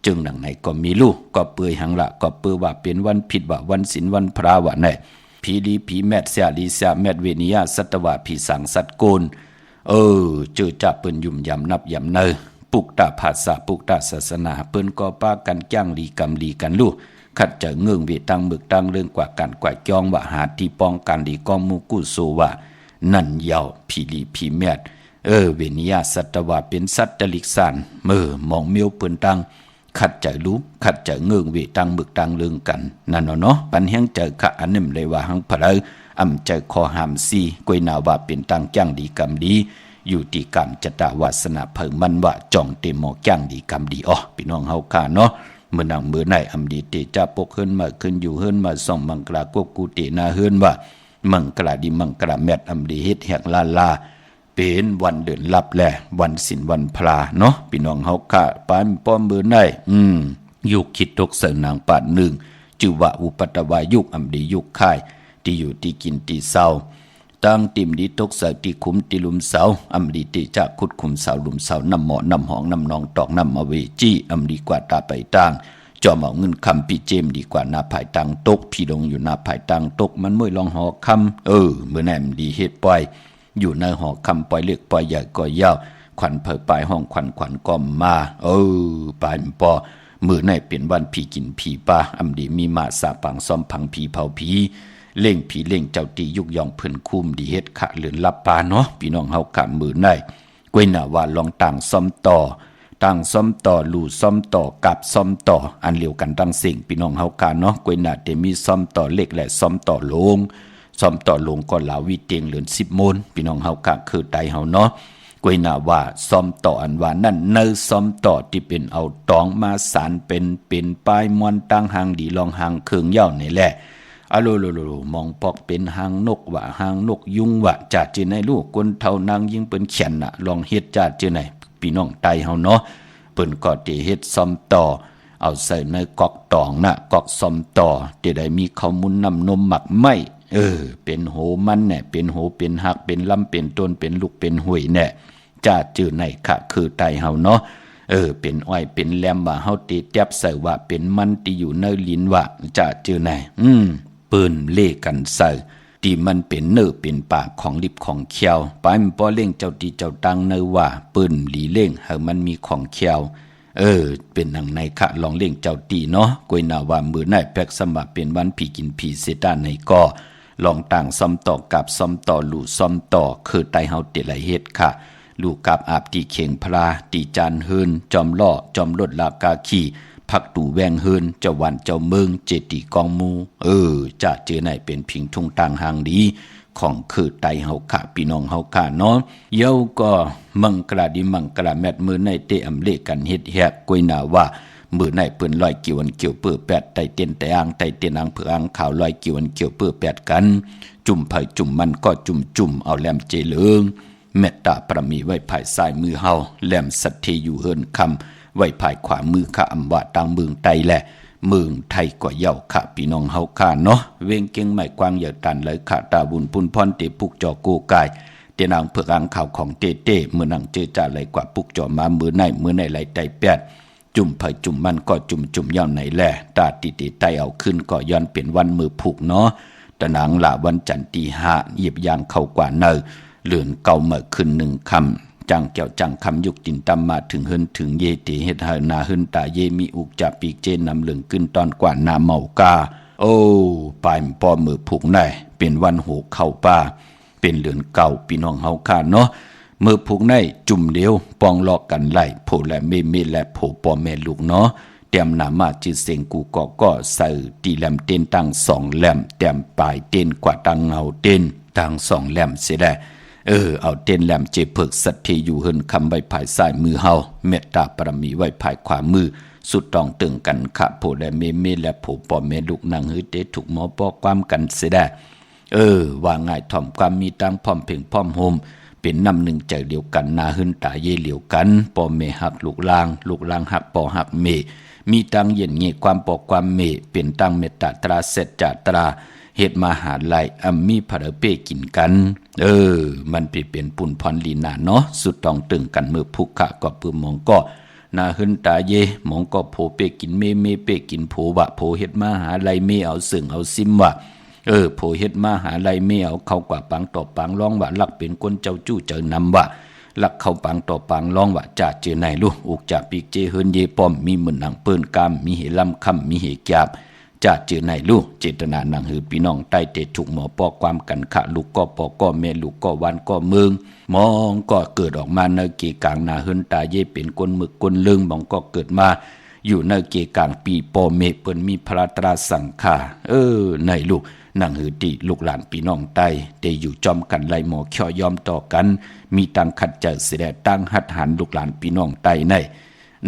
จึงดังไหนก็มีลูกก็เปื่อยหังละก็เปื่อว่าเป็นวันผิดว่าวันศีลวันพระว่าไหนผีดีผีแมดเสียลีเสียแมดเวนิยาสัตวะผีสังสัตโกนเจอจับเปิ้นยุ่มยำนับยำเนอปุกตาภาษาปุกตาศาสนาเปิ้นก็ป้ากันจ้างลีกรรมลีกันลูกขัดเจอเงื่องเวตังมึกตังเรื่องกว่ากันกว่าจองว่าหาที่ป้องกันดีกองมูกุโซว่านั่นยาวผีลีผีแมดเวนิยาสัตวะเป็นสัตตลิกสานมองเมียวเปิ้นตังขัดเจอรู้ขัดเจอเงื่องเวตังมึกตังเรื่องกันนั่นเนาะปันแห้งเจอขะอันนิ่มเลยว่าหังพะเลอำเจอคอหามซีกวยนาว่าเป็นตังจ้างดีกรรมดีอยู่ที่กรรมจตาวาสนาเพิ่งมันว่าจ่องเตมอจ้างดีกรรมดีพี่น้องเฮาค่ะเนาะเมื่อนังเมื่อไหนอำดีเตจ่าปกเฮิรนมาขึ้นอยู่เฮิรนมาส่องมังกรากบกูเตนาเฮิรนว่ามังกรดีมังกรแมดอำดีเฮ็ดแหกลาเป็นวันเดือนลับแลวันศีลวันพระเนาะพี่น้องเฮาค่ะปานป้อมเมื่อไหนอยู่คิดตกเสนางปาดหนึ่งจือว่าอุปัตวายุกอำดียุกค่ายที่อยู่ที่กินที่เศร้าตั้งติมดีตกเสที่คุ้มที่ลุมเสาอำดีที่จะขุดคุมเสาลุมเสาน้ำหมอน้ำหองน้ำนองตอกน้ำมาเวจี้อำดีกว่าตาไปตั้งจอมเอาเงินคำพี่เจมดีกว่านาภายตังตกพี่ลงอยู่นาภายตังตกมันไม่ลองหอคำเมื่อไหนมันดีเฮ็ดปล่อยอยู่ในหอคำปล่อยเล็กปล่อยใหญ่ก็ยาวขวัญเผยปลายห้องขวัญก็มาปลายปอมือในเป็นวันผีกินผีปลาอำดีมีมาสาปังซ้อมพังผีเผาผีเล่งผีเล่งเจ้าตียุกยองเพิ่นคุ้มดีเฮ็ดขะเหลือนลับปาเนาะพี่น้องเฮากะมือในกวยหน้าว่าลองต่างซ้อมต่อลู่ซ้อมต่อกับซ้อมต่ออันเดียวกันตั้งสิ่งพี่น้องเฮากะเนาะกวยหน้าแต่มีซ้อมต่อเล็กและซ้อมต่อโลงซ้อมต่อโลงก็ลาวิเตียงเหลือน10 โมนพี่น้องเฮากะคือไตเฮาเนาะกวยหน้าว่าซ้อมต่ออันว่านั่นเนอซ้อมต่อที่เป็นเอาตองมาสารเป็นป้ายมวนตั้งหางดีลองหางเครื่องเหย้านี่แหละโลมองปอกเป็นหางนกว่าหางนกยุงว่าจัดจื้อในลูกคนเท่านางยิ่งเป็นเขียนน่ะลองเฮ็ดจัดจื้อในพี่น้องไตเฮาเนาะเปิ้นก็สิเฮ็ดซ้อมต่อเอาใส่ในกอกตองน่ะกอกซ้อมต่อที่ได้มีข้าวมุนน้ำนมหมักไหมเป็นโหมันแน่เป็นโหเป็นหักเป็นลำเป็นต้นเป็นลูกเป็นห้วยแน่จัดจื้อในค่ะคือไตเฮาเนาะเป็นอ้อยเป็นแลมว่าเฮาติแต๊บใส่ว่าเป็นมันที่อยู่ในลิ้นว่าจัดจื้อในปืนเล่กันใส่ที่มันเป็นเนื้อเป็นปากของลิบของเคียวปายมันป้อเล่งเจ้าตีเจ้าตังเนื้อว่าปืนหลีเล่งให้มันมีของเคียวเป็นหนังในขะลองเล่งเจ้าตีเนาะกวยนาว่ามือในแพกสมบัติเป็นวันผีกินผีเสตาในก็ลองต่างซ้อมต่อกับซ้อมต่อลู่ซ้อมต่อคือไตเฮาเตละเฮ็ดค่ะลูกกับอาบตีเข่งพลาตีจานเฮินจอมล่อจอมลดลากาขี่พักตู่แวงเฮินเจ้าวันเจ้าเมืองเจติกองมูจะเจอไหนเป็นพิงทุ่งต่างหางดีของคือไตเฮาค่ะพี่น้องเฮาค่ะเนาะเย้าก็มังกระดิมังกระแมดมือในเตอำเลกันเฮ็ดแฮกกวยหน้าว่ามือในเปิ้นลอยเกี่ยวเกี่ยวเปื้อแปดไตเตียนไตอ่างไตเตียนอ่างเผืออ่างขาวลอยเกี่ยวเกี่ยวเปื้อแปดกันจุ่มไผจุ่มมันก็จุ่มเอาแหลมเจเลิงเมตตาประมีไว้ภายซ้ายมือเฮาแหลมสัตเทอยู่เฮินคำไว้ภายขวามือข้าอำว่าตังเมืองไตแหละ เมืองไทยกว่าเย่าค่ะพี่น้องเฮาค่ะเนาะเวงเก่งใหม่กวางเหยาตันเลยค่ะตาบุญปุนพรเตปุกจอกูกายเตนางเผือกอ่างข่าวของเต้เมื่อนังเจอจ่าไหลกว่าปุกจอมามือในไหลไตแปดจุ่มไผ่จุ่มมันก็จุ่มย่อนไหนแลตาติไตเอาขึ้นก็ย้อนเป็นวันมือผูกเนาะตะนางละวันจันทร์ตีห้าเหยียบยางเข้ากว่าเนอเลื่อนเก่าเมื่อขึ้นหนึ่งคำจังเกี่ยวจังคำยุกตินตำมาถึงเฮินถึงเยติเฮ็ดเฮนาเฮินตาเยมีอุกจะปีกเจนนำเหลืองขึ้นตอนกว่านาเมากาโอ้ปลายปอมือผูกได้เป็นวันโหเข้าป่าเป็นเหลือนเก่าพี่น้องเฮาค่ะเนาะมือผูกในจุ่มเดียวปองลอกกันไล่โผและเมและโผปอแม่ลูกเนาะเตรียมนามาจือเสงกูก็ใส่ตีแหลมเต้นตั้งสองแหลมเตรียมปลายเต้นกว่าตั้งเงาเต้นตั้งสองแหลมเสียได้เอาเต้นแหลมเจเพิกสัตทีอยู่เฮินคำใบภายซ้ายมือเฮาเมตตาปรมีไว้ภายขวามือสุดต้องตึงกันขะโผและเมและโผปอแม่ลูกนางฮือเตถูกหมอปอความกันเสียได้ว่าง่ายถ่อมความมีตั้งพร้อมเพ่งพร้อมโฮมเป็นน้ำหนึ่งใจเดียวกันนาหึนตาเยเหลียวกันปอเมหักลูกลางหักปอหักเมมีตั้งเย็นเงยความปอความเมเป็นตั้งเมตตาตราเสจจตราเหตุมาหาไลมีผาเป้กินกันมันเป็นปุ่นพรลีนาเนาะสุดต้องตึงกันมือพุกขะก็ปืมมองก็นาหึนตาเยมองก็โผเป้กินเมเป้กินโผวะโผเหตุมาหาไลเมเอาสึงเอาซิมวะโผเฮ็ดมาหาไลเมเอาเข้ากว่าปังต่อปังร้องว่าลักเป็นคนเจ้าจู้เจอนำว่าลักเข้าปังต่อปังร้องว่าจ่าเจอไหนลูกอุกจ่าปีกเจเฮินเยป้อมมีมือหนังเปิ้นกามมีเหลำคำมีเหกยาบจ่าเจอไหนลูกเจตนาหนังหือพี่น้องใต้เตถูกหมอปอความกันขะลูกก็ปอก็แม่ลูกก็วันก็เมืองมองก็เกิดออกมาในเกกลางนาเฮินตาเยเป็นคนมึกคนลึงมองก็เกิดมาอยู่ในเกกลางปีปอเมเปิ้นมีพระตราสังฆาในลูกนางหือติลูกหลานพี่น้องใต้ได้อยู่จอมกันไล่หมอเขียวยอมต่อกันมีตังขัดเจอเสด็จตั้งหัดหันลูกหลานพี่น้องใต้ใน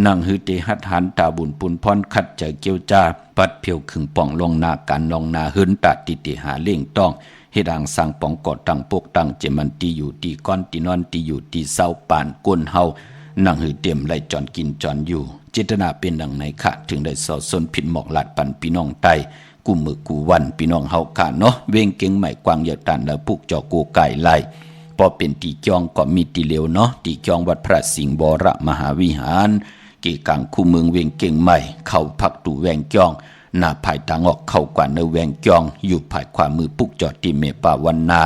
นางหือติหัดหันตาบุญปุนพรขัดเจอเกียวจ้าปัดเพียวขึงป่องลงนากันลงนาหืนตาติหาเล่งต้องเฮ็ดอ่างสร้างป่องกอดตั้งปกตั้งเจมันตีอยู่ตีก้อนตีนอนตีอยู่ตีเศร้าปานก้นเฮานางหือเต็มไล่จอนกินจอนอยู่เจตนาเป็นดังไหนคะถึงได้สอดสนผิดหมอกหลาดปันพี่น้องใต้กูมือกูวันพี่น้องเฮาค่ะเนาะเวงเก่งใหม่กวางเหยาตันแล้วปุกจอกูไก่ไล่พอเป็นตีจองก็มีตีเหลวเนาะตีจองวัดพระสิงห์วรมหาวิหารเกกังคู่เมืองเวงเก่งใหม่เข้าพักตูแวงจองหน้าภายตางออกเข้ากว่าเนแวงจองอยู่ภายขวามือปุกจอตีเมปาวันนา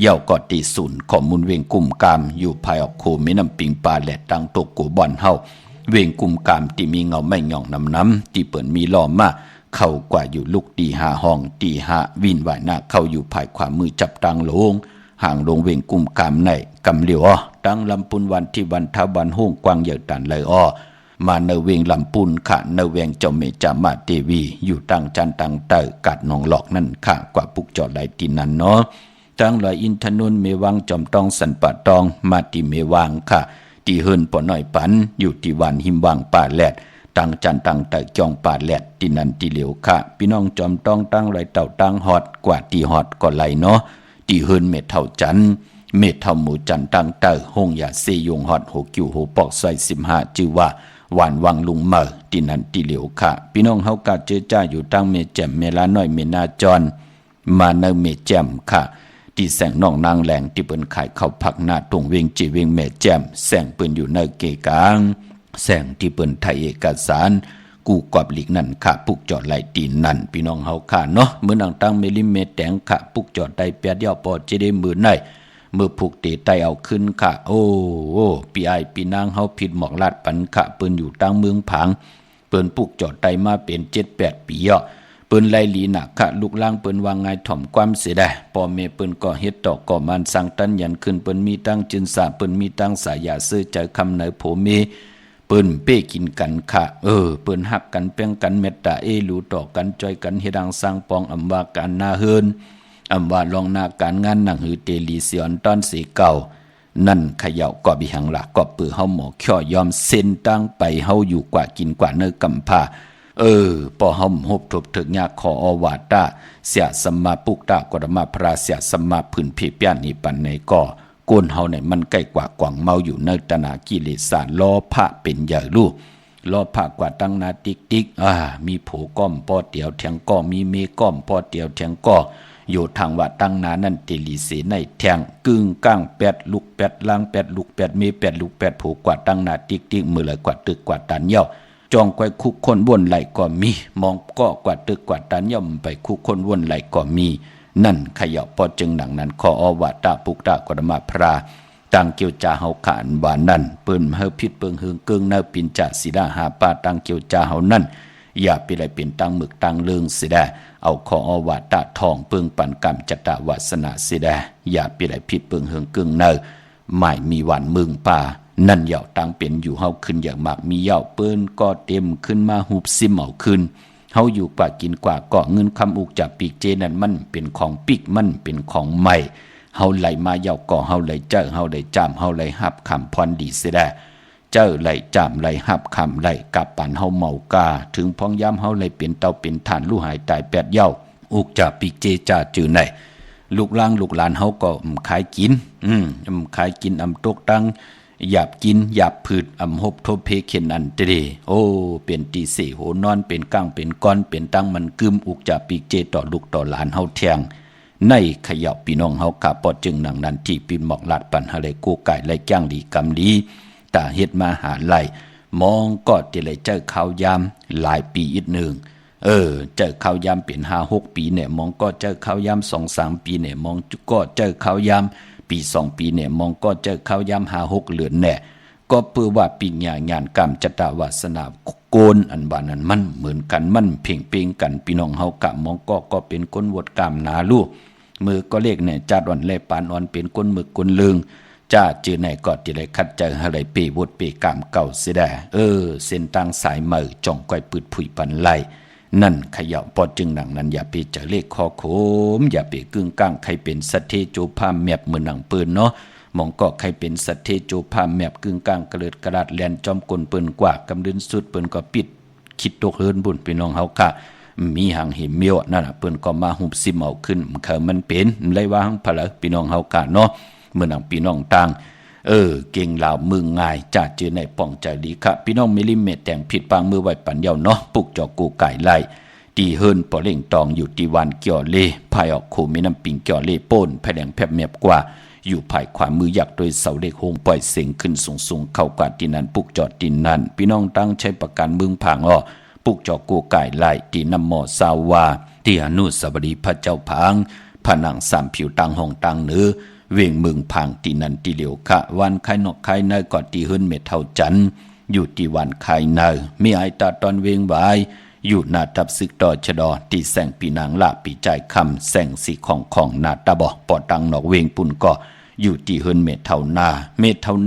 เย่าก็ตีศูนย์ข้อมูลเวงกุมกามอยู่ภายออกโคแม่น้ำปิงปลาแหลดตังตกกูบ่อนเฮาเวงกุมกามที่มีเงาไม่หย่องน้ำที่เปิ่นมีล้อมาเข้ากว่าอยู่ลูกตีหาห้องตีหาวินไหวหน้าเข้าอยู่ภายขวามือจับตังโลงห่างลงเวงกุมกามในกำเหลียวตั้งลำปุนวันที่วันทวันห้องกวางเหยาตันเลยมาเนเวงลำปุนค่ะเนเวงเจ้าเมจามาเตวีอยู่ตั้งจันตังเตอกัดนองหลอกนั่นค่ะกว่าปุกจอดไหลตีนันเนาะตั้งลอยอินทนุนเมวังจอมตองสันปะตองมาติเมวังค่ะตีเฮินปอน้อยปันอยู่ที่วันหิมวังป่าแหลดตั้งจันตั้งแต่จองป่าแหลดตีนันตีเหลียวค่ะพี่น้องจอมต้องตั้งไรเต่าตั้งฮอดกว่าตีฮอดก็ไหลเนาะตีเฮินเม็ดเท่าจันเม็ดเท่าหมูจันตั้งเตอห้องยาเซยงฮอดโหกิวโหปอกซอย15ชื่อว่าหวานวังลุงเมอตีนันตีเหลียวค่ะพี่น้องเฮากาเจจ้าอยู่ตั้งเมแจ่มเมลาน้อยเมนาจรมาเนเมแจ่มค่ะที่แสงน้องนางแหลงที่เปิ้นขายข้าวผักหน้าตรงเวงจีเวงแม่แจ่มแสงเปิ้นอยู่ในเกกลางแสงที่เปิ้นไทยเอกสารกูกอบหลีกนั่นค่ะปุกจอดไหลตีนนั่นพี่น้องเฮาค่ะเนาะมื้อนางตั้งเมลิเมแตงค่ะปุกจอดได้8ยอปอจะได้มือในมือผูกเตไตเอาขึ้นค่ะโอ้ปีไอปีนางเฮาผิดหมอกลาดปันค่ะเปิ้นอยู่ตั้งเมืองผางเปิ้นปุกจอดได้มาเป็น7-8 ปีเปิ้นไล่ลีหนักค่ะลูกล่างเปิ้นวางไงถ่อมความเสียได้พ่อแม่เปิ้นก็เฮ็ดต่อก่อมันสั่งตันยันขึ้นเปิ้นมีตั้งจินสาเปิ้นมีตั้งสายาซื้อใจคำไหนโผเมเปิ้นเป้กินกันค่ะเปิ้นฮักกันเป้งกันเมตตารู้ต่อกันจอยกันเฮ็ดดังสร้างปองอำว่าการนาเฮินอำว่าลองนาการงานหนังหือเตลีเสียนตอนสีเก่านั่นเขย่าก็บิหังหลักก็ปือเฮาหมอเขียวยอมเส้นตั้งไปเฮาอยู่กว่ากินกว่าเนกำพาพอห่มหบทบถึงยาขออวาตาเสียสมมาปุกตากรมาพระเสียสมมาพื้นเพเปียนิปันในก่อก้นเฮาเนี่ยมันใกล้กว่ากว่างเมาอยู่ในตนากิเลสารล้อพระเป็นใหญ่ลูก รอผักกว่าตั้งนาติ๊กมีโผก้อมปอเตียวแทงก้อมีเมก้อมปอเตียวแทงก้ออยู่ทางว่าตั้งนานั่นเตลีเสในแทงกึ่งก้างแปดลูกแปดล่างแปดลูกแปดเมแปดลูกแปดโผกว่าตั้งนาติ๊กมือเลยกว่าตึกกว่าตันเย่าจองไว้คุกคนวนไหลก็มีมองก็กว่าตึกกว่าตันย่อมไปคุกคนวนไหลก็มีนั่นขย่าปอจึงหนังนั้นขออวตาปุกตากรมาพราตังเกียวจาเฮาขานว่านั่นเปิ้นเฮาพิษเปิงเฮืองเกิงเนาปินจาสิดาหาปาตังเกียวจาเฮานั่นอย่าไปได้เป็นตังหมึกตังเลืองสิดาเอาขออวตาทองเปิงปันกรรมจตาวาสนาสิดาอย่าไปได้พิษเปิงเฮืองเกิงเนาไม่มีวันมึงป่านั่นเหย่าตังเป็นอยู่เฮาขึ้นอย่างมากมีเหย่าเปิ้นก็เต็มขึ้นมาหุบซิมเอาขึ้นเฮาอยู่กว่ากินกว่าเกาะเงินคำอุกจากปีกเจนั่นมันเป็นของปิกมันเป็นของใหม่เฮาไหลมาเหย่าก่อเฮาไหลเจ้าเฮาไหลจามเฮาไหลหับคำพรดีเสียได้เจ้าไหลจามไหลหับคำไหลกับปันเฮาเมากาถึงพ้องย้ำเฮาไหลเป็นเตาเป็นฐานลู่หายตายแปดเหย่าอุกจากปีกเจจ่าจือไหนลูกล่างลูกหลานเฮาก็ขายกินขายกินตกตังหยาบกินหยาบผืดหบทบเพเข็นอันเตเดโอ้เป็นตีเสโหนอนเป็นก้างเป็นก้อนเป็นตั้งมันกึมอุกจากปีกเจต่อลูกต่อหลานเฮาแทงในขยับพี่น้องเฮากะปอจึงหนังนั้นที่ปีนหมอกลาดปันหะเลยกูไก่ไล่จ้างดีกำดีตาเฮ็ดมาหาไล่มองก็ติเลยเจอข้าวยามหลายปีอีกหนึ่งเจอข้าวยามเป็น5-6 ปีเนี่ยมองก็เจอข้าวยาม2-3 ปีเนี่ยมองก็เจอข้าวยามปี2 ปีเนี่ยมองก็เจอข้าวยาม5-6 เดือนแน่ก็เพื่อว่าปีญางานกรรมจตาวาสนาโกนอันบานั้นมันเหมือนกันมันเพ่งเพ่งกันพี่น้องเฮากะมองก็เป็นก้นวดกรรมนาลูกมือก็เลขเนี่ยจัดอ่อนแลปานอ่อนเป็นก้นหมึกก้นลึงจ้าจือไหนก็ติเลยคัดเจออะไรเปวดเปกรรมเก่าเสียได้เส้นทางสายมือจ่องก้อยปืดผุยปันไลนั่นขย่าปอจึงหนังนั้นอย่าไปเจอเลขคอโคมอย่าไปกึ่งก้างใครเป็นสัตเทโจพามแมบเหมือนหนังปืนเนาะมองก็ใครเป็นสัตเทโจพามแมบกึ่งก้างกระเลิดกระดาษแลนจอมกลปืนกว่ากำดินสุดปืนก็ปิดคิดตกเฮินบุญพี่น้องเฮาค่ะมีหางหิมเมียวนั่นน่ะเปิ้นก็มาหุบซิมเอาขึ้นมันเป็นเลยว่าหังพะละพี่น้องเฮากะเนาะเมื่อหนังพี่น้องต่างเก่งลาวมึงง่ายจ่าจือในป่องใจดีค่ะพี่น้องมิลลิเมตรแต่งผิดปางมือไว้ปันเดียวเนาะปุกจอกูไก่ไล่ตีเฮินปอเล่งตองอยู่ที่วันเกี่ยวเล่ภายออกคูมีน้ำปิงเกี่ยวเล่โป้นภายแดงแผบเมียบกว่าอยู่ภายขวามือยักโดยเสาเล็กโฮงปล่อยเสียงขึ้นสูงเข้ากว่าที่นั้นปุกจอดที่นั้นพี่น้องตั้งใช้ประกันมึงผางปุกจอกูไก่ไล่ที่นำหมอสาวาที่อนุสาวรีย์พระเจ้าผางผนังสามผิวตังห้องตังเนื้อเวียงเมืองพังที่นันที่เหลียวคะวันไข่นกไข่เนยก่อนที่เฮิรนเม็ดเท่าจันอยู่ที่วันไข่เนยมีไอตาตอนเวียงบายอยู่นาทับซึกต่อชะดอที่แสงปีนางละปีใจคำแสงสีของนาตาบอปอตังนอกเวียงปุ่นก็อยู่ที่เฮิรนเม็ดเท่าน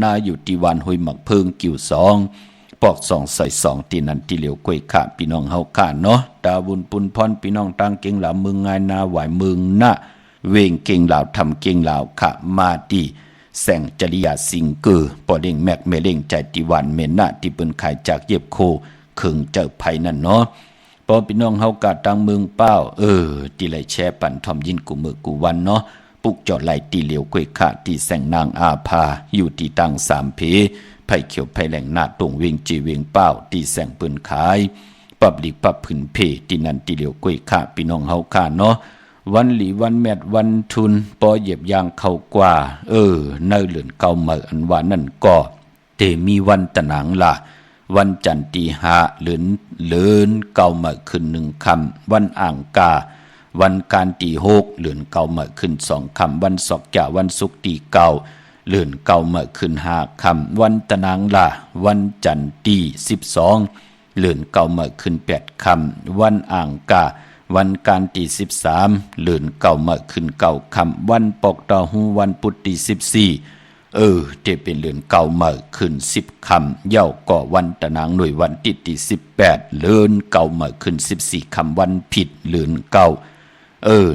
าอยู่ที่วันหุยหมักเพิงกิ่ว2ปอก2ใส่2ที่นันที่เหลียวกล้วยขาพี่น้องเฮาขาเนาะตาบุญปุนพรพี่น้องตังเก่งหลาเมืองงายนาไหวเมืองนะเวงเก่งเหล่าทำเก่งเหล่าขะมาดีแสงจริยาสิงเกอปอเด้งแมกเมเล่งใจติวันเมนะที่เปิ้นขายจากเย็บโคเคิงเจอไผนั่นเนาะพอพี่น้องเฮากะตังเมืองเป้าที่ไหลแช่ปั่นทอมยินกูมือกูวันเนาะปุกจอดไหลตีเหลียวกล้วยขาที่แสงนางอาภาอยู่ที่ตัง3 เพไผเขียวไผแหลงหน้าตรงเวงจีเวงเป้าที่แสงเปิ้นขายปับลิกปับผืนเพที่นั่นที่เหลียวกล้วยขาพี่น้องเฮาขาเนาะวันหลีวันแมดวันทุนปอเหยียบยางเข้ากว่าเนเหลือนเก่าเมื่ออันว่านั่นก็เตมีวันตะหนังล่ะวันจันทร์ที่5เหลือนเก่าเมื่อขึ้น1 ค่ำวันอ่างกาวันการที่6เหลือนเก่าเมื่อขึ้น2 ค่ำวันศอกจะวันศุกร์ที่9เหลือนเก่าเมื่อขึ้น5 ค่ำวันตะหนังล่ะวันจันทร์ที่12เหลือนเก่าเมื่อขึ้น8 ค่ำวันอ่างกาวันการที่13เหลือนเก่ามาขึ้น9 ค่ำวันปอกตอหูวันพุธที่14เจะเป็นเหลือนเก่ามาขึ้น10 ค่ำเย้าก็วันตะนางหน่วยวันที่18เหลือนเก่ามาขึ้น14 ค่ำวันผิดเหลือนเก่า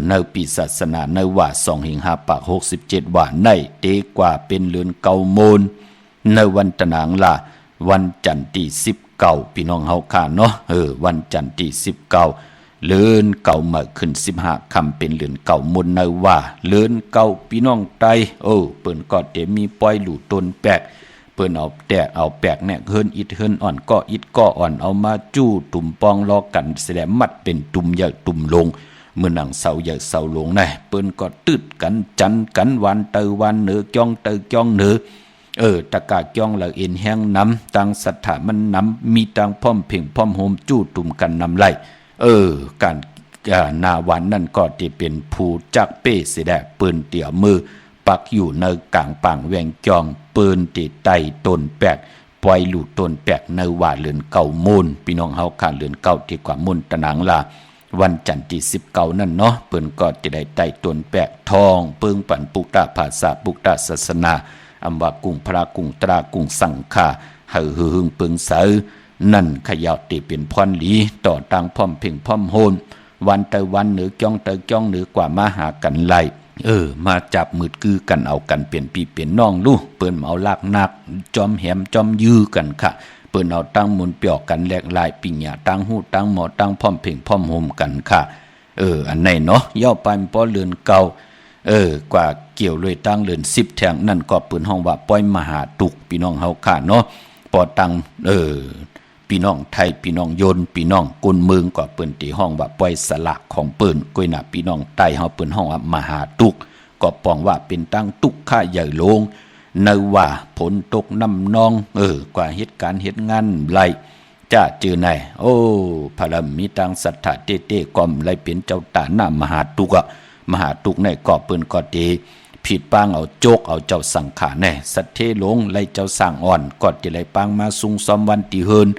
ในปีศาสนาในว่า2 5 ปาก67ว่าในเตกว่าเป็นเหลือนเก่าโมนในวันตะนางล่ะวันจันทร์ที่19พี่น้องเฮาค่ะเนาะวันจันทร์ที่19เลื่อนเก่ามาขึ้น15 ค่ำเป็นเลื่อนเก่ามนเนว่าเลื่อนเก่าพี่น้องไตเปิ้นก็เตมีปล่อยหลู่ตนแปก เปิ้นเอาแตกเอาแปกเนี่ยเฮิรนอิดเฮิรนอ่อนก็อิดก็อ่อนเอามาจู้ตุ่มปองลอกันแสดงมัดเป็นตุ่มใหญ่ตุ่มลงเมื่อหนังเสาใหญ่เสาลงได้เปิ้นก็ตึดกันจันกันวันเตอวันเนือจ้องเตอจ้องเนือตะกาจ้องละเอ็นแห้งน้ำตังสัทธามันน้ำมีตังพร้อมเพ่งพร้อมโฮมจู้ตุ่มกันน้ำไหลการนาวันนั่นก็ที่เป็นผู้จักเป้เสดะปืนเตี่ยมือปักอยู่ในกลางปังแวงจองปืนติดไตต้นแปกปล่อยหลุดต้นแปกในว่าเลือนเก่ามูลพี่น้องเฮาขาเลือนเก่าที่กว่ามุนตะนางลาวันจันทร์ที่19นั่นเนาะเปิ้นก็จะได้ไต่ต้นแปกทองเปิงปั่นปุกตาภาษาปุกตาศาสนาอำว่ากุ้งพระกุ้งตรากุ้งสังฆาหึหึงเปิงเสอนั่นขยาวติเป็นพรหลีต่อตังพร้อมเพ่งพร้อมโฮนวันเตอวันเหนือจ้องเตอจ้องเหนือกว่ามาหากันไล่มาจับมืดคือกันเอากันเปลี่ยนปีเปลี่ยนน้องลูกเปิ้นเอาลากนักจอมแหมจอมยื้อกันค่ะเปิ้นเอาตั้งมุนเปียกกันแหลกลายปิญญาตั้งหูตั้งหมอตั้งพร้อมเพ่งพร้อมโฮมกันค่ะอันไหนเนาะย่อไปป้อเลือนเก่ากว่าเกี่ยวเลยตั้งเลือน10แถงนั่นก็เปิ้นห้องว่าป้อยมหาตุกพี่น้องเฮาค่ะเนาะปอตั้งพี่น้องไทยพี่น้องยนพี่น้องกุนเมืองก็เปิ้นตีห้องว่าปล่อยสละของเปิ้นก้อยหน้าพี่น้องใต้เฮาเปิ้นห้องว่ามหาตุกก็ปองว่าเป็นตั้งตุกค่าใหญ่ลงในว่าฝนตกน้ำนองกว่าเหตุการณ์เหตุงานไหลจ้าจือไหนพระมีตังสัทธาเต้ๆก่อมไหลเป็นเจ้าตาหน้ามหาตุกมหาตุกในก็เปิ้นก็ตีผิดปางเอาโจกเอาเจ้าสังขาแน่สัทเทลงไล่เจ้าสร้างอ่อนก็จะไล่ปางมาซุงซ้อมวันติเฮิน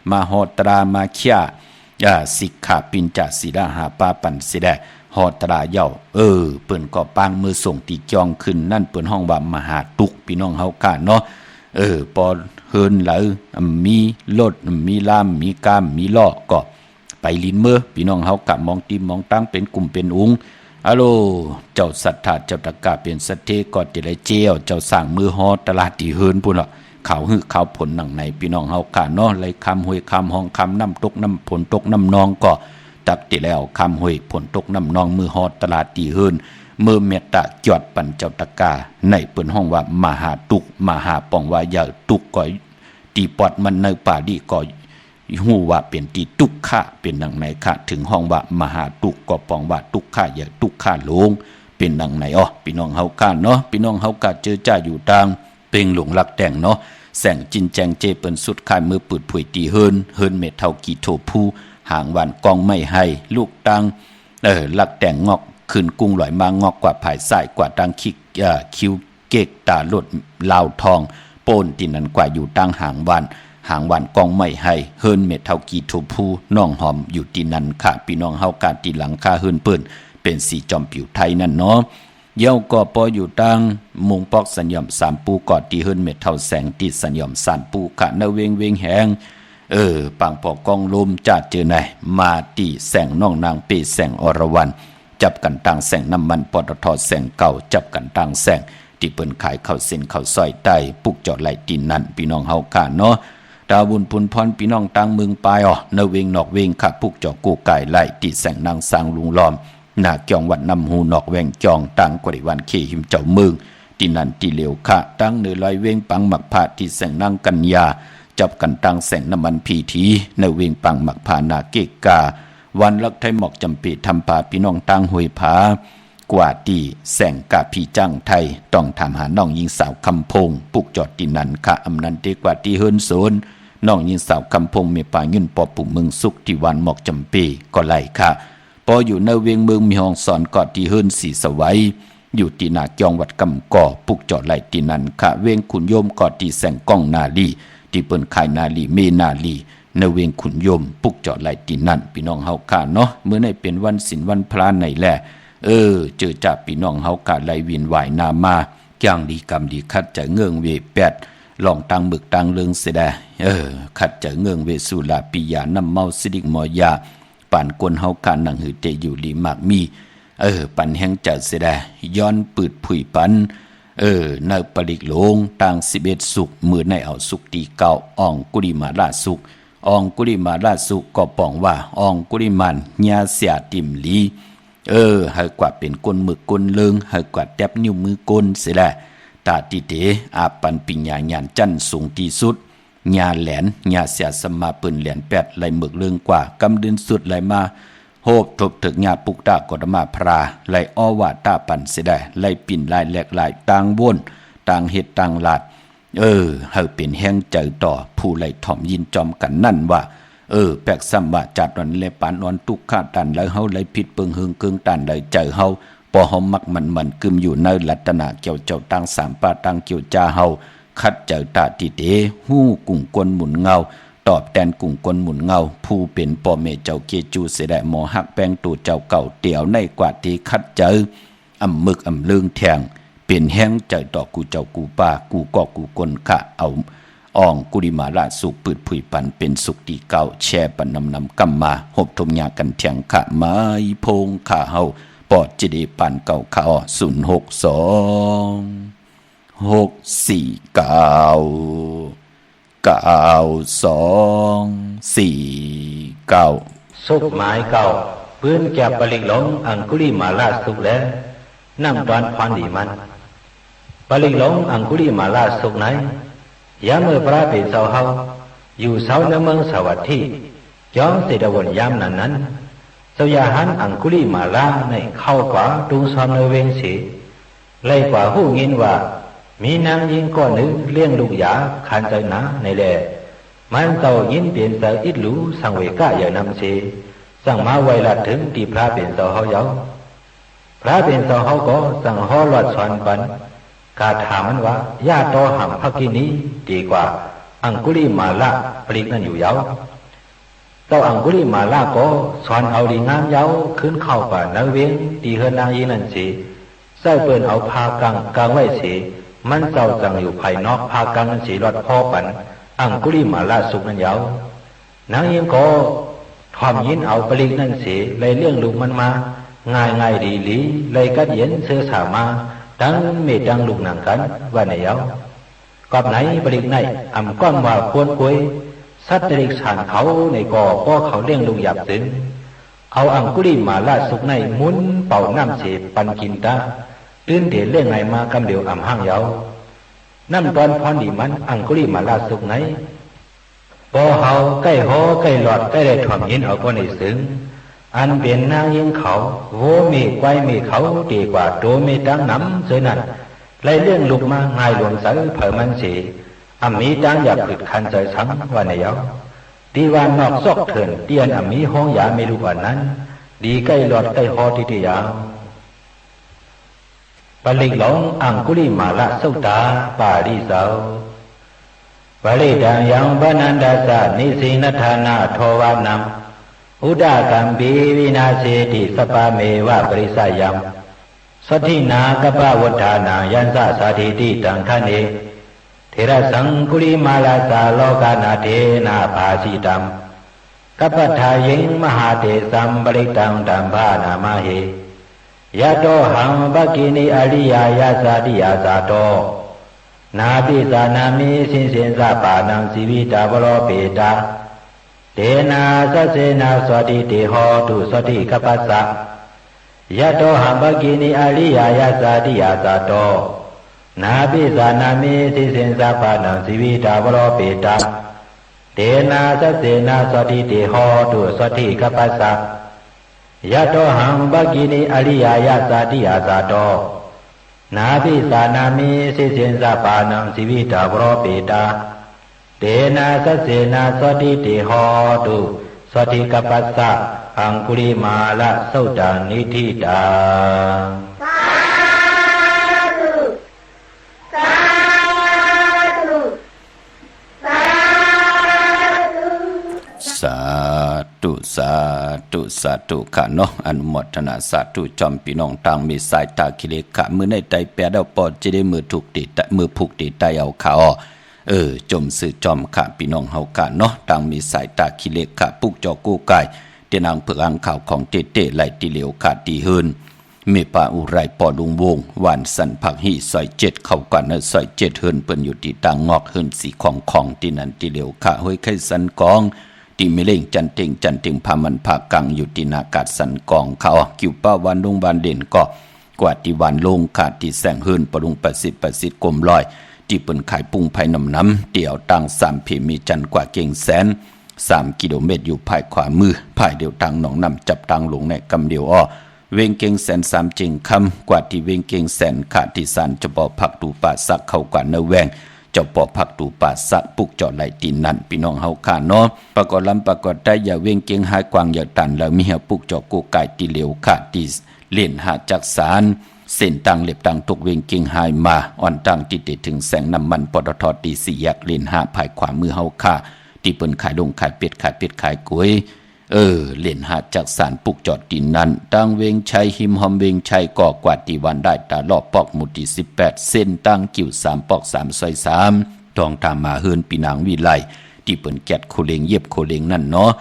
มาหอตรามาเขียสิกขาปิญจศีลาหาปาปันสิได้หอตราเย้าเปิ้นก็ปางมือส่งตีจองขึ้นนั่นเปิ้นห้องว่ามหาตุกพี่น้องเฮากะเนาะปอเฮินหลายมีรถมีลามมีกามมีล้อก็ไปลินเมื่อพี่น้องเฮากะมองติมองตั้งเป็นกลุ่มเป็นอุงอะโลเจ้าสัทธาเจ้าตะกาเป็นสัทเทก็จะได้เจียวเจ้าสร้างมือฮอตลาดที่เฮินพุ่นล่ะข่าวข่าวผลหนังในพี่น้องเฮากะเนาะไหลคำห้วยคำห้องคำน้ำตกน้ำผลตกน้ำนองก็ตักติแล้วคำห้วยผลตกน้ำนองมือฮอตลาดที่เฮินมือเมตตาจอดปันเจ้าตะกาในเปิ้นห้องว่ามหาตุกมหาปองว่าอย่าตุกก็ตีปอดมันในป่าดีก็หูว่าเป็นตีตุกขะเป็นหนังไหนค่ะถึงห้องว่ามหาตุกก็ปองว่าตุกขะอย่าตุกขะลงเป็นหนังไหนพี่น้องเฮากะเนาะพี่น้องเฮากะเจอจ้าอยู่ต่างเป่งหลงลักแต่งเนาะแสงจินแจงเจเปิ้นสุดคายมือปืดผุยตีเฮินเม็ดเท่ากี่โถผู้ห่างวันกองไม่ให้ลูกตังลักแต่งงอกขึ้นกุ้งลอยมางอกกว่าผายสายกว่าตังคิวเกกตาลดลาวทองโป้นที่นั้นกว่าอยู่ตังห่างวันกองไม่ให้เฮินเม็ดเท่ากี่โถผู้น้องหอมอยู่ที่นั้นค่ะพี่น้องเฮากาตีหลังคาเฮินเปิ้นเป็นสีจอมผิวไทยนั่นเนาะเย้าก็ปออยู่ตั้งมุงปอกสัญญอมสามปูกอดที่เฮินเม็ดเท่าแสงติดสัญญอมสานปูกะนเวงแหงปังปอกกองลมจัดเจอไหนมาตีแสงน้องนางเปแสงอรวรรณจับกันตั้งแสงน้ำมันปตทแสงเก่าจับกันตั้งแสงที่เปิ้นขายข้าวเส้นข้าวซอยใต้ปุกจอดไหลตีนนั่นพี่น้องเฮากะเนาะดาวบุญพุนพรพี่น้องตั้งเมืองปลายนเวงนอกเวงค่ะปุกจอกูไก่ไหลตีแสงนางสางลุงล้อมหน้าจองวัดนำหูนอกแวงจองตั้งกริวันเขหิมเจ้าเมืองที่นั่นที่เหลียวค่ะตั้งเนื้อลอยเวงปังหมักผาที่แสงนางกัญญาจับกันตั้งแสงน้ำมันพีทีในเวงปังหมักผานาเกกาวันลักไทยหมอกจำปีทำผาพี่น้องตั้งหวยผากว่าตีแสงกาพี่จังไทยต้องถามหาน้องยิงสาวคำพงปุกจอดที่นั่นค่ะอำนันเตกว่าที่เฮิรนโซนน้องยิงสาวคำพงมีป่ายื่นปอปุ่มเมืองสุขที่วันหมอกจำปีก็ไหลค่ะพออยู่ในเวียงเมืองมีห้องสอนกอดที่เฮิรนสีสวัยอยู่ที่นาจองวัดกำก่อปุกจอดไหลที่นั่นค่ะเวียงขุนโยมกอดที่แสงก้องนาลีที่เปิ้นขายนาลีเมนาลีในเวียงขุนโยมปุกจอดไหลที่นั่นพี่น้องเฮากะเนาะเมื่อในเป็นวันศีลวันพระในแหละเจอจับพี่น้องเฮากะไหลวินไหวนามาจ้างดีกรรมดีคัดจะเงื่องเวแปดลองตังบึกตังเลืองเสดขัดจะเงื่องเวสุลาปิยาน้ำเมาสิดิกมอยาป่านกวนเฮากะนังหือเตอยู่ลีมากมีปันแห่งจะเสดย้อนปืดผุยปันในปริกหลงต่าง11สุกมือในเอาสุกตีเก่าอ่องกุริมาราสุกอ่องกุริมาราสุกก็ปองว่าอ่องกุริมันญาเสียติมลีให้กว่าเป็นก้นหมึกก้นเลิงให้กว่าแตบนิ้วมือก้นเสียแหละต ตาติเตอาปันปิญญาญาณจันสูงที่สุดญาแหลนญาเสียสมาปืนแหลน8ไหลหมึกเรื่องกว่ากำดินสุดไหลมาโหบทบถึกญาปุกตากฎมาพราไหลอ้อว่าตาปันเสียได้ไหลปิ่นลายแหลกลายต่างวนต่างเฮ็ดต่างลาดเฮาเป็นแห้งใจต่อผู้ไหลถ่อมยินจอมกันนั่นว่าแปลกซ้ำว่าจัดวันเลปานอนตุกขาตันแล้วเฮาไหลผิดเปิงหึงเกิงตันไหลใจเฮาปอเฮามักมันกึมอยู่ในลัตนาเกี่ยวเจ้าตั้งสามปาตั้งเกี่ยวจาเฮาคัดเจ้าตาติเตหู้กุ่งกวนหมุนเงาตอบแทนกุ่งกวนหมุนเงาผู้เป็นป่อเมเจ้าเกจูเสดหมอหักแป้งตูเจ้าเก่าเตี่ยวในกว่าที่คัดเจออำมึกอำเลืองแทงเป็นแห้งใจต่อกูเจ้ากูป้ากูก็กูกนกะเอาอ่องกุดิมาราสุกปืดผุยปันเป็นสุกตีเก่าแช่ปันนำกำมาหบทมยากันแทงขะไม้พงขาเฮาปอดจิดีปันเก่าขา062 สุกหมายเก่าปืนแก็บปลิกหลงอังคุลิมาลาสุกแล้วนั่งดอนพรดีมันปลิกหลงอังคุลิมาลาสุกไหนยามเมื่อพระเป็นเสาเฮาอยู่เสาในเมืองสวัสดีย้อมเสดวนยามนั้นเจ้ายาหันอังคุลิมาลาในเข้ากว่าดุงซอมในเวงสีไล่กว่าหู้ยินว่ามีนางยิงก้อนหนึ่งเลี้ยงลูกยาคันใจหนาในแหล่มันเจ้ายินเปลี่ยนเสาอิดหลูสังเวก้าอย่านำเสสั่งมาไวละถึงที่พระเป็นเสาเฮาเยาพระเป็นเสาเฮาก็สั่งฮอลอดสอนปันกาถามมันว่าญาโตหัมภกินีดีกว่าอังคุลิมาลาปลิกนั่นอยู่เยาเจ้าอังคุลิมาลาก็สอนเอาดีงามเยาขึ้นเข้าป่านาเวงตีเฮนางยินั่นสิใส่เปิ้นเอาพากังไว้สิมันเจ้าจังอยู่ภายนอกพากังนั่นสิรอดพ่อปันอังคุลิมาลาสุกนั่นเยานางยิงก็ทอมยินเอาปลิกนั่นสิเลยเลี้ยงลูกมันมาง่ายดีหลีเลยกัดเย็นเสื้อสามาดังเมดังลูกหนังกันว่าในเยากอบไหนปลิกไหนอ่ำก้อนว่าควรกวยสัตว์เด็กสานเขาในก่อก็เขาเลี้ยงลูกหยับถึงเอาอังคุลิมาลาสุกในมุนเป่าน้ำเสปันกินตาตื่นเถียนเรื่องไหนมากำเดียวอ่ำห้างเยาน้ำตอนพรดีมันอังคุลิมาลาสุกไหนบ่เฮาใกล้หอใกล้หลอดใกล้ได้ถ่อมยินเอาก็ในซึ้งอันเป็นนางยิงเขาโวมีไกวมีเขาดีกว่าโตมีดังน้ำเสยนั่นไล่เรื่องลูกมาง่ายหลวงใสเผอมันสีมีดังอยากผิดคันใจสังว่าในเยาดีว่านอกซอกเถินเตียนมีห้องยาไม่รู้ว่านั้นดีใกล้หลอดใกล้หอที่ที่ยาวปลิกหลงอังคุลิมาลาสุตาปาริเสาปริดังยังบานันดาสานิสินธานาโทวานังอุดากัมปีวินาเสติสปาเมวะปริสายัมสัทธินากปะวัฏฐานายันสะสาธิติตังทเนเทระสังคุลิมาลาสาโลกานาเทนาภาสิตัมกัปปทายิงมหาเทสัมปริตังดัมภานามาเหยะโตหังภกินีอริยายาสาติยาสาโตนาปิสานามิสินสินสะปานังสีวิตาบโลเปตาเตนะสัสเสนะสวัสดิเตโหตุสวัสดิกัปปัสสะยะโตหังภกินีอริยายาสาติยาสาโตนาปิสานามิสินสินสะปานังสีวิตาบโลเปตาเตนะสัสเสนะสวัสดิเตโหตุสวัสดิกัปปัสสะยะโตหังภกินีอริยายาสาติยาสาโตนาภิสานามิสิสินสะปานังสิวิตาบโรปิตาเตนะสัสเสนะสวัสดิเตโหตุสวัสดิกัปปัสสะอังคุลิมาลาสุตานิธิตาสาธุสาธุสาธุค่ะเนาะอนุโมทนาสาธุจอมพี่น้องต่างมีสายตาคิเลขะมือในใจแปดเอาปอดจะได้มือถูกติดมือผูกติดใจเอาขาจมสื่อจอมค่ะพี่น้องเฮากะเนาะต่างมีสายตาคิเลขะปุกจอกู้กายเตนางเผือกอังข่าวของเตไหลติเหลวขาดตีเฮินเมปาอุไรปอดุงวงหวานสันผักหีซอย7เข้ากันในซอย7เฮินเปิ้นอยู่ที่ต่างงอกเฮินสีของที่นั่นติเหลวขาห้วยไข่สันกองที่มิเล่งจันเต็งพามันผากังอยู่ที่นากาศสันกองเขากิวป้าวันดงบานเด่นก็ กว่าที่วันลงขาดที่แสงเฮินปรุง80กลมลอยที่เปิ้นขายปุ้งไผ่น้ำเดี่ยวตั้ง3เพมีจันกว่าเก่งแสน3กิโลเมตรอยู่ภายขวามือภายเดียวทางหนองน้ำจับทางลงในกำเดียวอ้อเวงเก่งแสน3เจงคำกว่าที่เวงเก่งแสนขาดที่สานจะบ่ผักตูป่าสักเข้ากว่าเนแวงเจ้าปอผักตูป่าสักปุกเจาะไหลตีนนั่นพี่น้องเฮาค่ะเนาะประกอบลำประกอบได้อย่าเวงเก่งหายกวางอย่าตันแล้วมีเฮาปุกเจาะกูไก่ตีเหลวขาดที่เล่นหาจักสารเส้นตังเล็บตังตกเวงเก่งหายมาอ่อนตังติดถึงแสงน้ำมันปตทตี4แยกเล่นหาภายขวามือเฮาค่ะที่เปิ้นขายลงขายเป็ดขายกล้วยเล่นหาจากสารปุกจอดดินนั้นตั้งเวงชัยหิมหอมเวงชัยก่อกว่าตีวันได้ตาลอบปอกหมุดที่18เส้นตั้งกิ่ว3ปอก3ซอย3ทองตามมาเฮินปีนางวิไลที่เปิ้นแกดโคเลงเย็บโคเลงนั่นเนาะ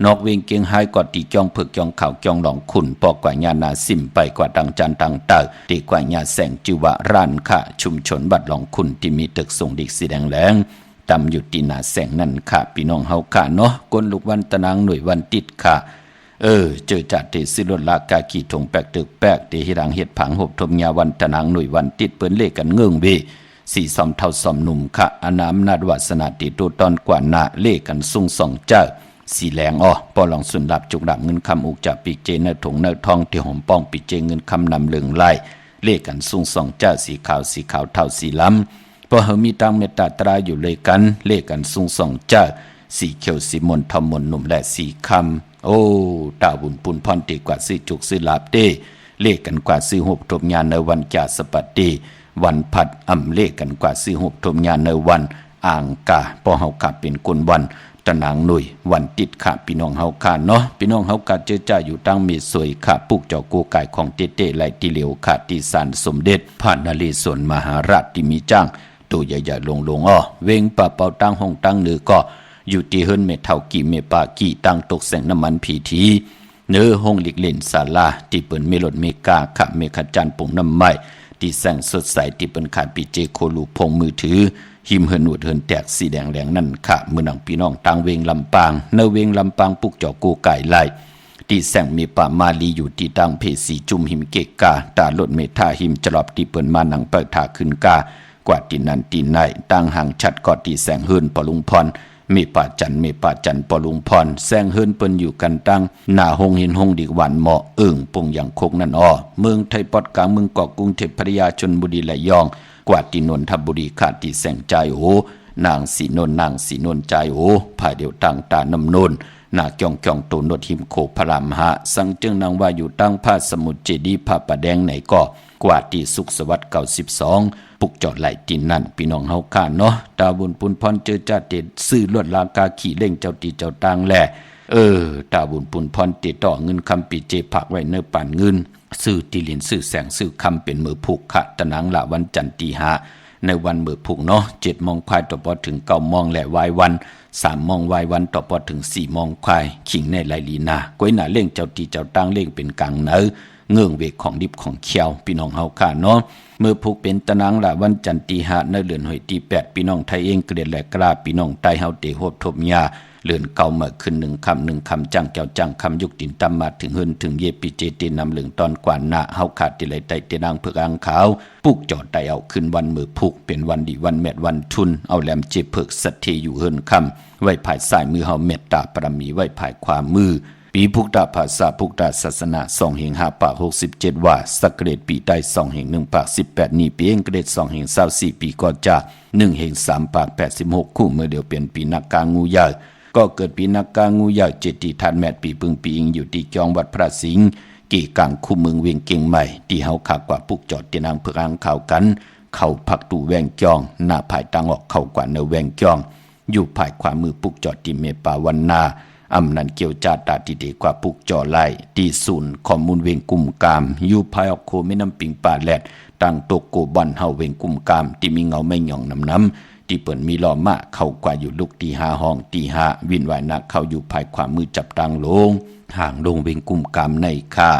นอกเวงเกียงไฮกอดตีจ้องเผือกจ้องข่าวจ้องหลองขุนปอกกว่าญานาสิมไปกว่าดังจันตังเตอตีกว่าญาแสงจิวะร้านค่ะชุมชนบัดหลองขุนที่มีตึกส่งดิกสีแดงแหลงตำอยู่ตีหนาแสงนั่นค่ะพี่น้องเฮาค่ะเนาะก้นลูกวันตะนางหน่วยวันติดค่ะเจอจัดเตสิรถลากาขี่ถงแปกตึกแปกเตหิรังเฮ็ดผังหบทมยาวันตะนางหน่วยวันติดเปิ้นเลขกันเงื่องเวสีซอมเท่าซอมหนุ่มค่ะอนามนาดวาสนาติโตตอนกว่าหน้าเลขกันสุ่งสองเจ้าสีแหลงปอลองสุนดับจุกดับเงินคำอุกจากปีเจเนถงเนทองที่หอมป้องปีเจเงินคำนำเหลืองไล่เลขกันสุ่งสองเจ้าสีขาวเท่าสีล้ำพอเฮามีตังเมตตาตราอยู่เลยกันเลขกันสุ่งสองเจ้าสีเขียวสีมนทอมมนหนุ่มและสีคำตาบุญปุนพรตีกว่าซื้อจุกซื้อลาบเต้เลขกันกว่าซื้อหบทมญาในวันจ่าสปัตติวันผัดอ่ำเลขกันกว่าซื้อหบทมญาในวันอ่างกาพอเฮาขับเป็นกุนวันตะนางหน่วยวันติดค่ะพี่น้องเฮาค่ะเนาะพี่น้องเฮากะเจอจ่าอยู่ตั้งมีสวยค่ะปุกเจ้ากูไก่ของเต้ๆไหลที่เหลวค่ะที่ศาลสมเด็จพระนเรศวรมหาราชที่มีจ้างตัวใหญ่ๆลงเวงป่าเป่าตั้งห้องตั้งเนื้อก็อยู่ที่เฮิรนเมเท่ากี่เมปากี่ตั้งตกแสงน้ำมันผีทีเนื้อห้องหลีกเล่นศาลาที่เปิ้นเมลดเมกาค่ะเมขจันปุ่งน้ำไม้ที่แสงสดใสที่เปิ้นขายปีเจโคลูพงมือถือหิมเฮินหนวดเฮินแตกสีแดงแหลงนั่นค่ะมือหนังพี่น้องต่างเวงลำปางเนเวงลำปางปุกเจาะกูไก่ไล่ที่แสงมีป่ามาลีอยู่ที่ตั้งเพสีจุ่มหิมเกกาตาลดเมทาหิมจลอบที่เปิ้นมาหนังเปิดถาขึ้นกากว่าที่นั่นที่ไหนตั้งห่างชัดกอดที่แสงเฮินปลุงพรมีป่าจันปลุงพรแสงเฮินเปิ้นอยู่กันตั้งหน้าหงหินหงดิกวันเหมาะปงอย่างคงนั่นเมืองไทยปอดกลางเมืองเกาะกรุงเทพพัทยาชลบุรีและยองกว่าที่นนทบุรีขาดที่แสงใจนางสีนนใจภายเดียวตั้งตาน้ำนนนาเกี่องตูนดหิมโคพรามหะสังจึงนางว่าอยู่ตั้งผ้าสมุทรเจดีผ้าประแดงไหนก็กว่าที่สุขสวัสดิ์92ปุกจอดไหลตีนนั่นพี่น้องเฮาค่ะเนาะตาบุญปุนพรเจอจัดเด็ดซื้อลวดลากาขี่เล่งเจ้าตีเจ้าตางแลตาบุญปุนพรติดต่อเงินคำปีเจผักไว้เนื้อปั่นเงินซื้อตีลินซื้อแสงซื้อคำเป็นมือผูกขะตะนังละวันจันทร์ตี5ในวันมือผูกเนาะ7 โมงควายต่อพอถึง9 โมงและวายวัน3 โมงวายวันต่อพอถึง4 โมงควายขิงในไหลลีนาก้อยหน้าเล่งเจ้าตีเจ้าตางเล่งเป็นกลางเนื้อเงื่องเวกของดิบของเขียวพี่น้องเฮาค่ะเนาะเมื่อผูกเป็นตะนังละวันจันทร์ตี5ในเดือนหอยตี8พี่น้องไทยเองเกลียดและกล้าพี่น้องใต้เฮาเตโหบทบยาเลื่อนเก่าเมื่อขึ้น1 คำจังแก้วจังคำยุกตินตำมาถึงเฮินถึงเยปิเจตินนำเหลืองตอนกว่าหน้าเฮาขาดติไหลไตเตนางเผือกอ่างขาวปุกจอดไตเอาขึ้นวันมือผูกเป็นวันดีวันแมดวันทุนเอาแหลมเจเผือกสัตเทอยู่เฮินคำไว้ภายซ้ายมือเฮาเมตตาปรมีไว้ภายขวามือปีพุกตาภาษาพุกตาศาสนา2แห่ง5ปาก67ว่าสักเกรดปีใต้2แห่ง1ปาก18นี่ปีเองเกรด2แห่ง24ปีก่อนจาก1แห่ง3ปาก86คู่เมื่อเดียวเปลี่ยนปีนักกางูใหญ่ก็เกิดปีนักกางูใหญ่เจติทันแมดปีปึงปีอิงอยู่ที่จองวัดพระสิงห์กี่กังคู่เมืองเวียงเก่งใหม่ที่เฮาขากว่าปุกจอดตีนางเผือกอ่างข่าวกันเข้าพักตูแวงจองหน้าภายตังออกเข้ากว่าเนแวงจองอยู่ภายขวามือปุกจอดที่เมปาวันนาอำนันเกี่ยวจาตาที่ดีกว่าปุกจอไล่ที่ศูนย์ข้อมูลเวงกุมกามอยู่ภายออกโคแม่น้ำปิงป่าแลดตั้งโตโกบันเฮาเวงกุมกามที่มีเงาไม่หย่องน้ำที่เปิ่นมีล้อมะเข้ากว่าอยู่ลูกตี5ห้องตี5วินวายนักเข้าอยู่ภายขวามือจับตังลงห่างลงเวงกุมกามในค่า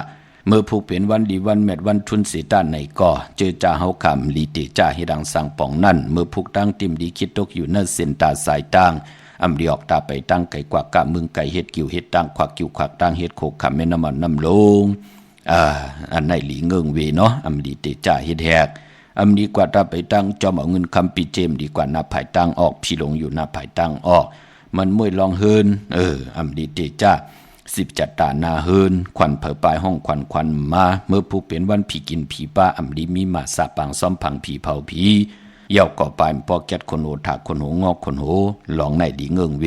เมื่อผูกเป็นวันดีวันแมดวันทุนเสตาในก็เจอจ่าเฮาคำลีเตจ่าให้ดังสังป่องนั่นเมื่อผูกตั้งติมดีคิดตกอยู่เนื้อเส้นตาสายตั้งอำดีออกตาไปตั้งไก่กว่ากะมึงไก่เฮ็ดกิ่วเฮ็ดตั้งควักกิ่วควักตั้งเฮ็ดโคกขำแม่น้ำมันน้ำลง อันไหนหลีเงิงเวเนาะอำดีเตจ่าเฮ็ดแฮกอำดีกว่าถ้าไปตั้งจอมเอาเงินคำปีเจมดีกว่านับภายตั้งออกพี่หลงอยู่นับภายตั้งออกมันมวยลองเฮินอำดีเตจ่า10จัดตานาเฮินควันเผอปลายห้องควันมาเมื่อผู้เป็นวันผีกินผีป้าอำดีมีมาสาปังซ้อมผังผีเผาผีเย่าก่อปลายปอแก๊ดคนโหถากคนโหงอกคนโหลองไหนดีเงิงเว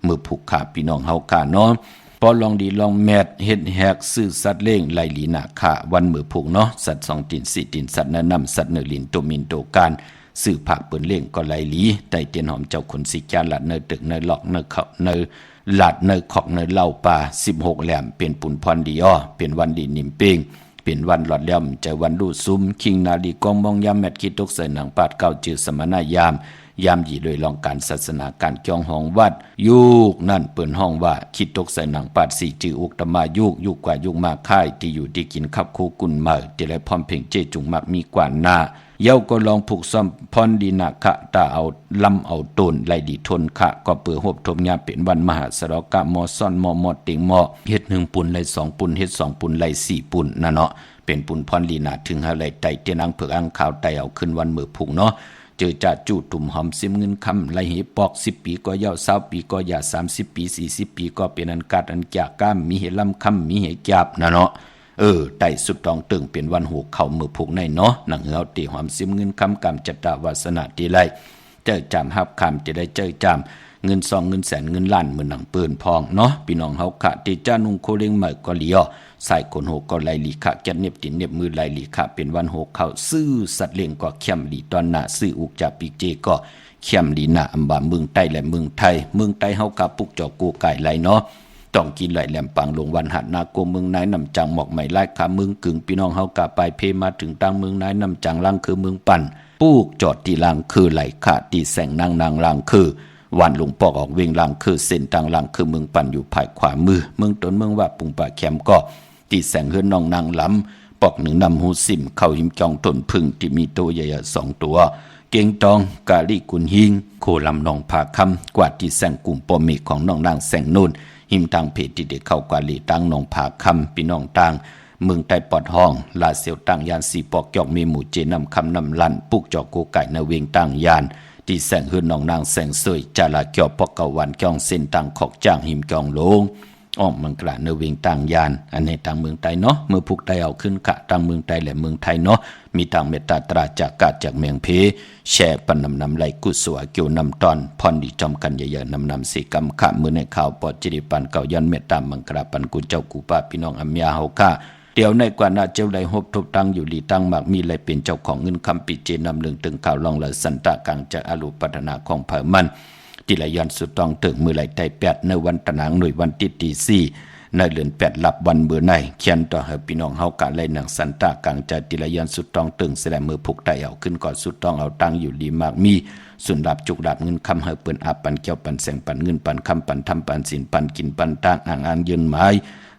เมื่อผูกขาพี่น้องเฮากาเนาะพอลองดีลองแมดเฮ็ดแฮกซื้อสัตว์เลี้ยงไหลลีนาค่ะวันมือผูกเนาะสัตว์2ตีน4ตีนสัตว์แนะนำสัตว์เนื้อลินตัวมินตัวการซื้อผักเปิ้นเลี้ยงก็ไหลลีได้เตียนหอมเจ้าคนสิจาลัดเนื้อตึกเนื้อหลอกเนื้อเขาเนื้อหลัดเนื้อขอกเนื้อเหล้าปลา16แหลมเป็นปุ่นพรดีอ้อเป็นวันดีนิ่มเป้งเป็นวันหลอดแหลมใจวันดูซุ้มคิงนาลีกองมองยามแมดคิดตกใส่หนังปาดเก้าจือสมณยามหยีโดยลองการศาสนาการจ้องห้องวัดยุกนั่นเปิ่นห้องว่าคิดตกใส่หนังปาดสี่จืออุกตมายุกกว่ายุกมาค่ายที่อยู่ที่กินขับคู่กุนเมื่อที่ไรพร้อมเพ่งเจจุงมักมีกว่าหน้าเย้าก็ลองผูกซ่อมพรดีนาคะตาเอาลำเอาต้นไล่ดีทนคะก็เปื่อหบทมยาเป็นวันมหาสรกะมอซ่อนมอเต็งมอเฮ็ด1 ปุ่นไล่2 ปุ่นเฮ็ด2 ปุ่นไล่4 ปุ่นนะเนาะเป็นปุ่นพรลีนาถึงหาไล่ไตเตียนังเผือกอังขาวไตเอาขึ้นวันมือผูกเนาะเจอจ่าจูตุ่มหอมซิมเงินคำไหลเหปอก10 ปีก็ยาว20 ปีก็ยา30 ปี40 ปีก็เป็นอันกาดอันจากก้ามมีเหลำคำมีเหจาบนะเนาะไต่สุดตองตึงเป็นวันหูเข่ามือผูกในเนาะหนังเหือตีหอมซิมเงินคำกำจัตตาวาสนาตีไรเจอจามหับคำจะได้เจอจามเงิน2 เงินแสนเงินล้านเหมือนหนังปืนพองเนาะพี่น้องเฮาขะตีจ้านุงโคเลี้ยงใหม่ก็เลียใส่คนโหก็ไหลลีขะแกนเน็บตินเน็บมือไหลลีขะเป็นวันโหเข้าซื้อสัตว์เลี้ยงก็เข้มลีตอนหน้าซื้ออุกจากปีเจก็เข้มลีหน้าอำบาเมืองใต้และเมืองไทยเฮากะปุกจอกกูไก่ไหลเนาะต้องกินไหลแหลมปังลงวันหัดนาโกเมืองนายนำจังหมอกไหมไล่ขาเมืองกึ่งพี่น้องเฮากะไปเพมาถึงตังเมืองนายนำจังลังคือเมืองปั่นปูกจอดที่ลังคือไหลขาตีแสงนางลังคือวันหลวงปอกออกเวงลังคือเส้นทางลังคือเมืองปั่นอยู่ภายขวามือเมืองต้นเมืองว่าปุงป่าแคมก็ตีแสงเฮือนน้องนางล้ำปอกหนึ่งนำหูสิมเข้าหิมจองต้นพึ่งที่มีตัวใหญ่ๆ2 ตัวเก่งตองกาลีกุนหิงโคลำนองผาคำกว่าที่แสงกลุ่มปอมีของน้องนางแสงนุ่นหิมทางเพจที่เด็กเข้ากว่าลีตั้งนองผาคำพี่น้องต่างเมืองใต้ปอดห้องลาเสียวตั้งยานสีปอกจอกมีหมู่เจนำคำนำลันปุกจอกโกไก่ในเวงตั้งยานที่แสงเฮือนน้องนางแสงสวยจาลาเกี่ยวปอกเกาวันจ้องเส้นต่างขอกจ้างหิมจองลงอ้อมมังกระเนเวงต่างยานอันในต่างเมืองไทยเนาะเมื่อผูกไตเอาขึ้นขะต่างเมืองไทยและเมืองไทยเนาะมีต่างเมตตาตราจากกาจากเมืองเพแช่ปันนำไหลกุศวเกี่ยวนำตอนพรดีจอมกันเยอะๆนำสีกำขะมือในข่าวปอดจิริปันเก่ายันเมตตามังกระปันกุเจ้ากูป้าพี่น้องอัมยาเฮาค่ะเดี๋ยวในกว่านาเจ้าไหลหบทบตั้งอยู่ลีตั้งมากมีไหลเป็นเจ้าของเงินคำปิเจนำเรื่องตึงข่าวลองละสันตะกังจากอรุปัฒนาของเผ่ามันติละยันสุดต้องตึงมือไหลไต8ในวันตะนางหน่วยวันติตี4ในเดือน8หลับวันเบื่อในเขียนต่อให้พี่น้องเฮากะไหลหนังสันตะกังจากติละยันสุดต้องตึงแสดงมือผูกไตเอาขึ้นก่อนสุดต้องเอาตั้งอยู่ลีมากมีส่วนดับจุกดับเงินคำเฮเปิ้นอาปันเกี่ยวปันแสงปันเงินปันคำปันทำปันสินปันกินปันตางอ่างยืนไม้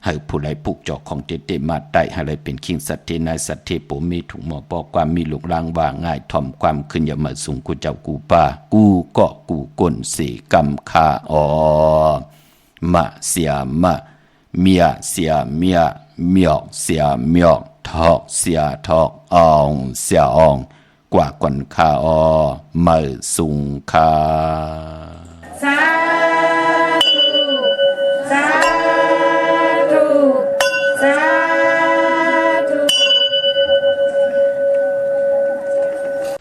ให้ผู้ใดผูกจอกของเตมาได้ให้ไรเป็นคิงสัตเทนายสัตเทโปมีถุงหมอปอความมีลูกร่างว่าง่ายถ่อมความขึ้นอย่ามาสูงกูเจ้ากูป่ากูก็กูก้นสีกำคามะเสียมะเมียเสียเมียเมียกเสียเมียกทอกเสียทอกอองเสียอองกว่าก่อนคามาสูงคาสา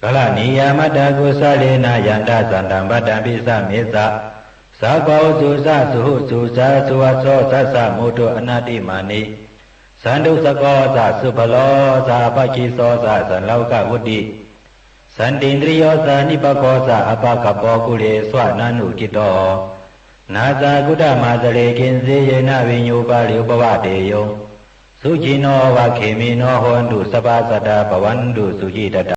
กลานิยามตะกุสเลนะยันตสันตังปัตตัมปิสะเมสะสาโกสุสะสุหุสุสะสุวัสโสสัสสะโมตุอนาติมานิสันตุสโกสะสุภโลสะปะคิโสสะสันโลกวุติสันตินทริโยสะนิปโกสะอปะกปโปกุเลสวะนานุกิโตนาสากุตมาสเลกินเสยนะวิญญูปาลิอุปวะเตโยสุจิโนวะเขมิโนโหนตุสปาสัตตะปวันตุสุจิตต